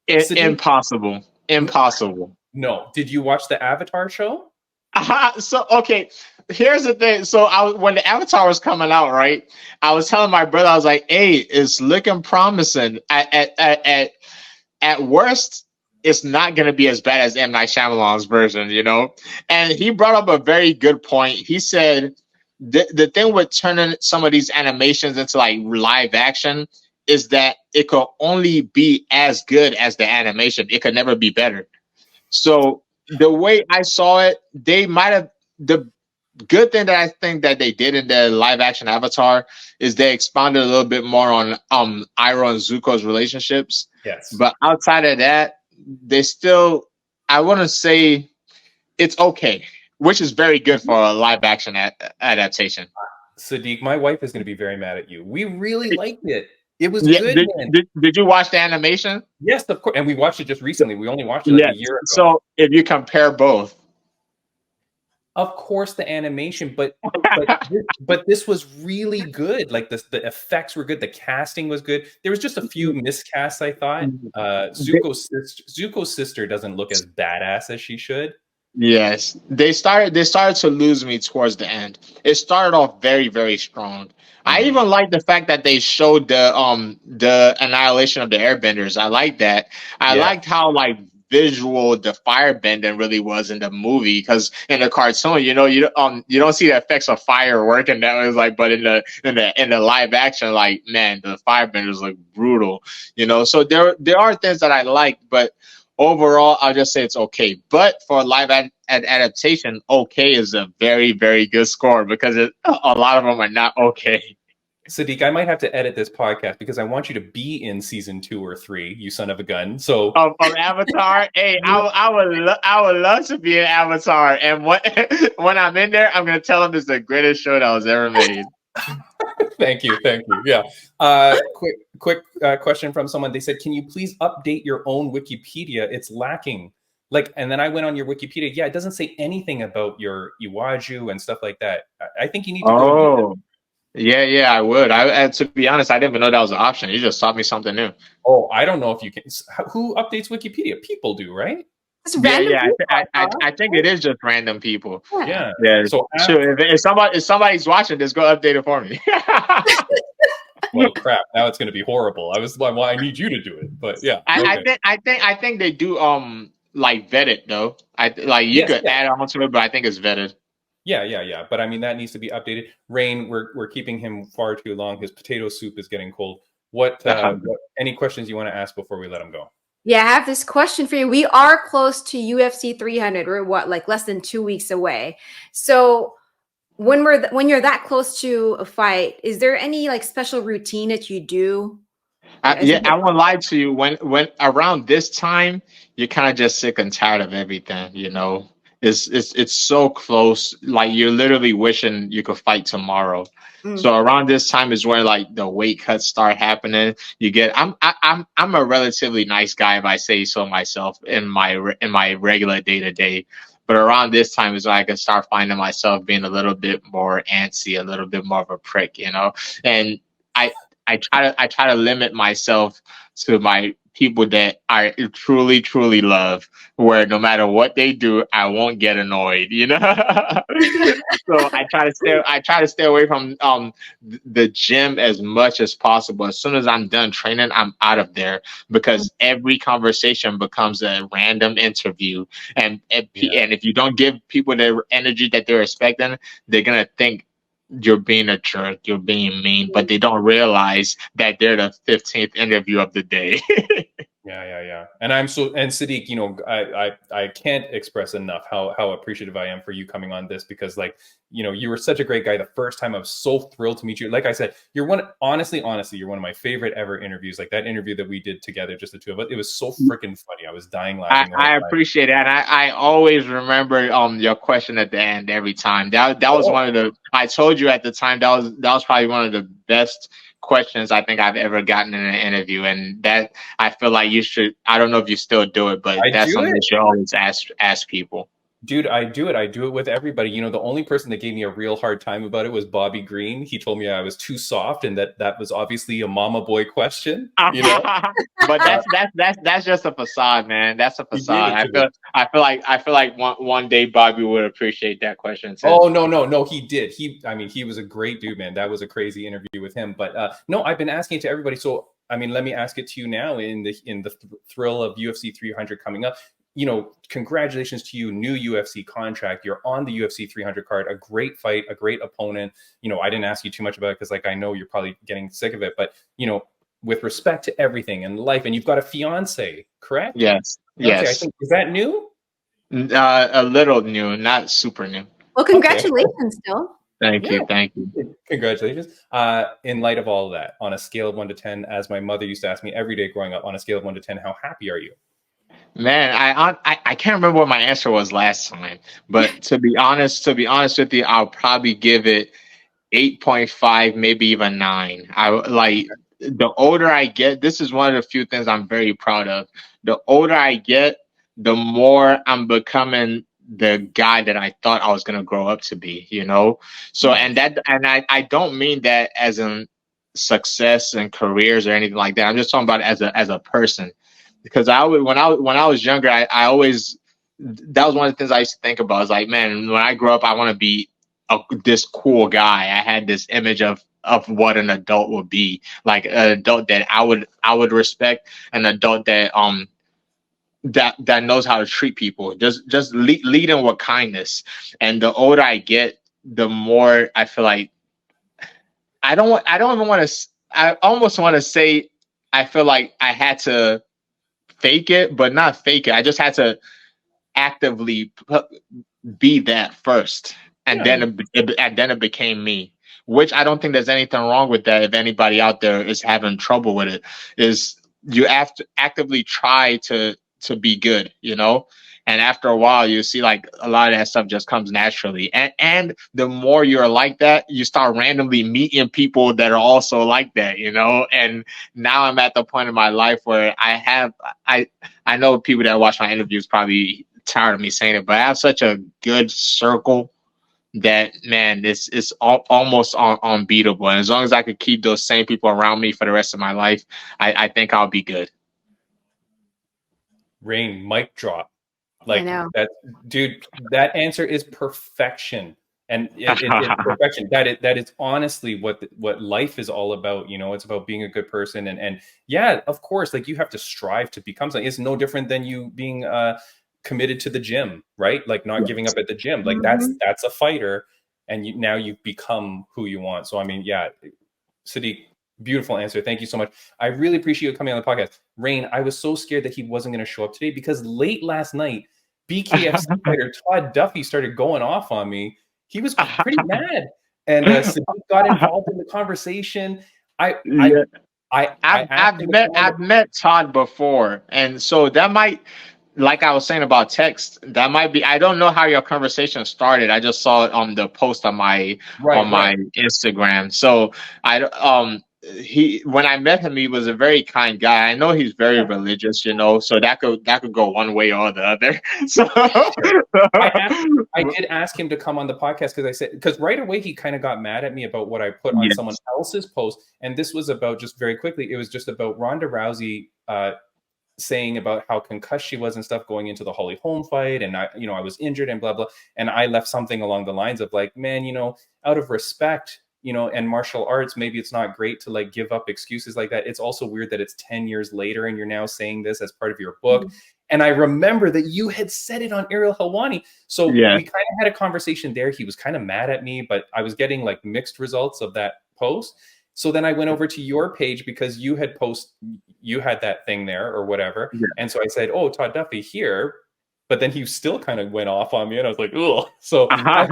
Impossible. No. Did you watch the Avatar show? So, okay, here's the thing. So when the Avatar was coming out, right, I was telling my brother, I was like, hey, it's looking promising. At worst, it's not going to be as bad as M. Night Shyamalan's version, you know? And he brought up a very good point. He said the thing with turning some of these animations into like live action is that it could only be as good as the animation. It could never be better. So the way I saw it, the good thing that I think that they did in the live action Avatar is they expanded a little bit more on Iroh and Zuko's relationships. Yes. But outside of that, they still, I want to say it's okay, which is very good for a live action adaptation. Sadik, my wife is going to be very mad at you. We really liked it. It was good. Did you watch the animation? Yes, of course. And we watched it just recently. We only watched it like a year ago. So if you compare both. Of course, the animation, but this was really good. Like the effects were good. The casting was good. There was just a few miscasts, I thought. Zuko's sister doesn't look as badass as she should. Yes, they started to lose me towards the end. It started off very, very strong. I even like the fact that they showed the annihilation of the airbenders. I like that. I liked how like visual the firebending really was in the movie, because in the cartoon, you don't see the effects of fire working that was like, but in the live action, like, man, the firebenders look brutal, you know. So there are things that I like, but overall, I'll just say it's okay. But for a live adaptation, okay is a very, very good score, because a lot of them are not okay. Sadik, I might have to edit this podcast because I want you to be in season 2 or 3, you son of a gun. So of Avatar, hey, I would love to be in Avatar, and when I'm in there, I'm gonna tell them it's the greatest show that was ever made. Thank you. Yeah. Quick question from someone. They said, "Can you please update your own Wikipedia? It's lacking." Like, and then I went on your Wikipedia. Yeah, it doesn't say anything about your Iwaju and stuff like that. I think you need to go. Yeah, I would. To be honest, I didn't even know that was an option. You just taught me something new. Oh, I don't know if you can. Who updates Wikipedia? People do, right? I think it is just random people. Yeah. So if somebody's watching this, go update it for me. Well, crap! Now it's going to be horrible. I need you to do it, but yeah. I think they do like vet it though. You could add on to it, but I think it's vetted. Yeah. But I mean, that needs to be updated. Raine, we're keeping him far too long. His potato soup is getting cold. What any questions you want to ask before we let him go? Yeah, I have this question for you. We are close to UFC 300. We're less than 2 weeks away. So when you're that close to a fight, is there any like special routine that you do? I won't lie to you. When around this time, you're kind of just sick and tired of everything, you know. it's so close. Like you're literally wishing you could fight tomorrow. Mm. So around this time is where like the weight cuts start happening. You get I'm a relatively nice guy if I say so myself in my regular day to day. But around this time is when I can start finding myself being a little bit more antsy, a little bit more of a prick, you know. And I I try to limit myself to my people that I truly truly love, where no matter what they do, I won't get annoyed, you know. So I try to stay away from the gym as much as possible. As soon as I'm done training, I'm out of there because every conversation becomes a random interview, and if you don't give people the energy that they're expecting, they're gonna think you're being a jerk, you're being mean, but they don't realize that they're the 15th interview of the day. Yeah. And Sadiq, you know, I can't express enough how appreciative I am for you coming on this, because like, you know, you were such a great guy the first time. I was so thrilled to meet you. Like I said, honestly, you're one of my favorite ever interviews. Like that interview that we did together, just the two of us, it was so freaking funny. I was dying laughing. I appreciate that. I always remember your question at the end every time. That was one of the, I told you at the time, that was probably one of the best questions I think I've ever gotten in an interview, and that I feel like you should, I don't know if you still do it, but that's something you should always ask people. Dude, I do it with everybody. You know, the only person that gave me a real hard time about it was Bobby Green. He told me I was too soft, and that was obviously a mama boy question, you know. But that's just a facade, man. That's a facade. I feel like one day Bobby would appreciate that question too. Oh no, he did. He was a great dude, man. That was a crazy interview with him. But no, I've been asking it to everybody. So I mean, let me ask it to you now in the thrill of UFC 300 coming up. You know, congratulations to you, new UFC contract. You're on the UFC 300 card, a great fight, a great opponent. You know, I didn't ask you too much about it because like, I know you're probably getting sick of it, but you know, with respect to everything in life, and you've got a fiance, correct? Yes. Yes. I think, is that new? A little new, not super new. Well, congratulations, still. Thank you. Congratulations. In light of all of that, on a scale of 1 to 10, as my mother used to ask me every day growing up, on a scale of 1 to 10, how happy are you? Man, I can't remember what my answer was last time, but to be honest with you, I'll probably give it 8.5, maybe even 9. I like, the older I get, this is one of the few things I'm very proud of. The older I get, the more I'm becoming the guy that I thought I was going to grow up to be, you know? So, and I don't mean that as in success and careers or anything like that. I'm just talking about as a person. Because when I was younger, I always, that was one of the things I used to think about. I was like, man, when I grow up, I want to be this cool guy. I had this image of what an adult would be, like an adult that I would respect, an adult that that knows how to treat people, just leading with kindness. And the older I get, the more I feel like I almost want to say I feel like I had to fake it, but not fake it. I just had to actively be that first, and then it became me. Which I don't think there's anything wrong with that. If anybody out there is having trouble with it, is you have to actively try to be good, you know. And after a while, you see like a lot of that stuff just comes naturally. And the more you're like that, you start randomly meeting people that are also like that, you know. And now I'm at the point in my life where I know people that watch my interviews probably tired of me saying it, but I have such a good circle that, man, this is almost unbeatable. And as long as I could keep those same people around me for the rest of my life, I think I'll be good. Raine, mic drop. Like that, dude. That answer is perfection, and it's perfection. That is honestly what life is all about. You know, it's about being a good person, and yeah, of course, like you have to strive to become something. It's no different than you being committed to the gym, right? Like not giving up at the gym. Like that's a fighter, and now you've become who you want. So I mean, yeah, Sadiq. Beautiful answer. Thank you so much. I really appreciate you coming on the podcast. Raine, I was so scared that he wasn't going to show up today because late last night, BKFC fighter Todd Duffy started going off on me. He was pretty mad, and Sadiq got involved in the conversation. I've met Todd before, and so that might like I was saying about text, that might be. I don't know how your conversation started. I just saw it on the post on my Instagram. So he when I met him, he was a very kind guy. I know he's very religious, so that could go one way or the other. So I did ask him to come on the podcast because right away he kind of got mad at me about what I put on someone else's post, and this was about, just very quickly, it was just about Ronda Rousey saying about how concussed she was and stuff going into the Holly Holm fight, and I was injured and blah blah, and I left something along the lines of like, man, out of respect, and martial arts, maybe it's not great to like give up excuses like that. It's also weird that it's 10 years later and you're now saying this as part of your book. Mm-hmm. And I remember that you had said it on Ariel Helwani. So we kind of had a conversation there. He was kind of mad at me, but I was getting like mixed results of that post. So then I went over to your page because you had that thing there or whatever. Yeah. And so I said, oh, Todd Duffy here. But then he still kind of went off on me, and I was like, ugh. So I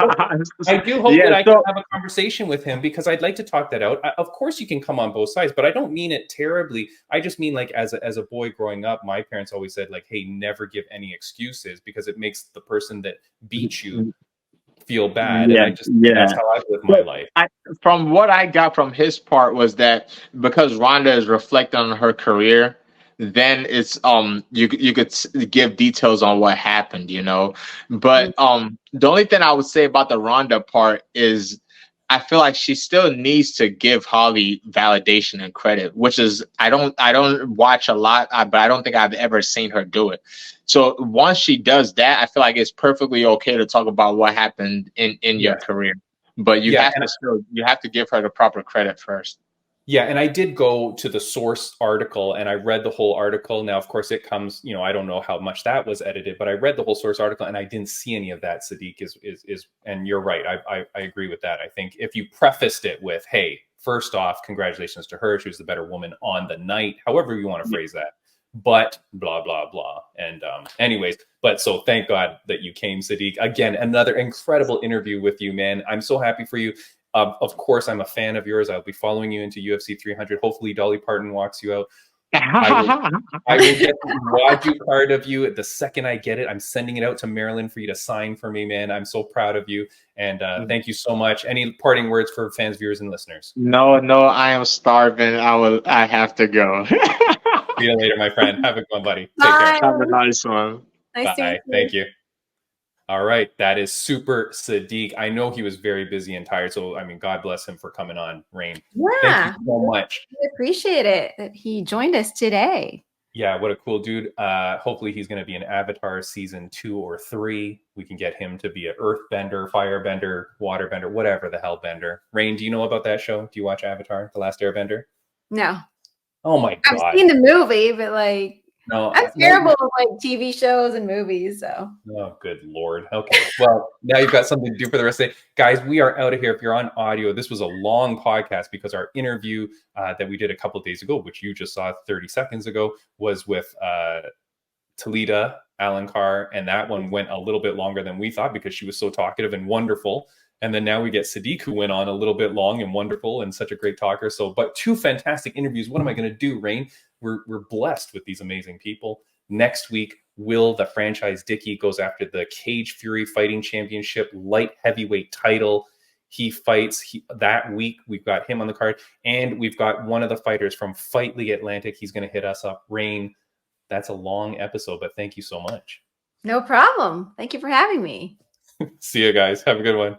do hope that I can have a conversation with him, because I'd like to talk that out. Of course, you can come on both sides, but I don't mean it terribly. I just mean like as a boy growing up, my parents always said like, hey, never give any excuses, because it makes the person that beat you feel bad. Yeah, and that's how I live my life. From what I got from his part was that because Ronda is reflecting on her career, then it's you could give details on what happened, but the only thing I would say about the Ronda part is I feel like she still needs to give Holly validation and credit, which is I don't watch a lot, but I don't think I've ever seen her do it. So once she does that, I feel like it's perfectly okay to talk about what happened in your career, but you have to give her the proper credit first. Yeah, and I did go to the source article and I read the whole article. Now, of course, it comes, I don't know how much that was edited, but I read the whole source article and I didn't see any of that. Sadik is and you're right. I agree with that. I think if you prefaced it with, hey, first off, congratulations to her. She was the better woman on the night, however you want to phrase that, but blah, blah, blah. And anyways, but so thank God that you came, Sadik. Again, another incredible interview with you, man. I'm so happy for you. Of course, I'm a fan of yours. I'll be following you into UFC 300. Hopefully, Dolly Parton walks you out. I will get the Iwaju card of you the second I get it. I'm sending it out to Maryland for you to sign for me, man. I'm so proud of you. And thank you so much. Any parting words for fans, viewers, and listeners? No, I am starving. I have to go. See you later, my friend. Have a good one, buddy. Bye. Take care. Have a nice one. Bye. Thank you. All right. That is Super Sadik. I know he was very busy and tired. So, God bless him for coming on, Raine. Yeah. Thank you so much. We appreciate it that he joined us today. Yeah. What a cool dude. Hopefully he's going to be in Avatar season 2 or 3. We can get him to be an earthbender, firebender, waterbender, whatever the hell bender. Raine, do you know about that show? Do you watch Avatar, The Last Airbender? No. Oh my God. I've seen the movie, but no, I'm terrible with TV shows and movies. So. Oh, good Lord. Okay. Well, now you've got something to do for the rest of the day. Guys, we are out of here. If you're on audio, this was a long podcast because our interview that we did a couple of days ago, which you just saw 30 seconds ago, was with Talita Alencar. And that one went a little bit longer than we thought because she was so talkative and wonderful. And then now we get Sadik, who went on a little bit long and wonderful and such a great talker. So, but 2 fantastic interviews. What am I going to do, Raine? We're blessed with these amazing people. Next week, Will, the franchise Dickey, goes after the Cage Fury Fighting Championship light heavyweight title. He fights that week. We've got him on the card. And we've got one of the fighters from Fight League Atlantic. He's going to hit us up. Raine, that's a long episode, but thank you so much. No problem. Thank you for having me. See you guys. Have a good one.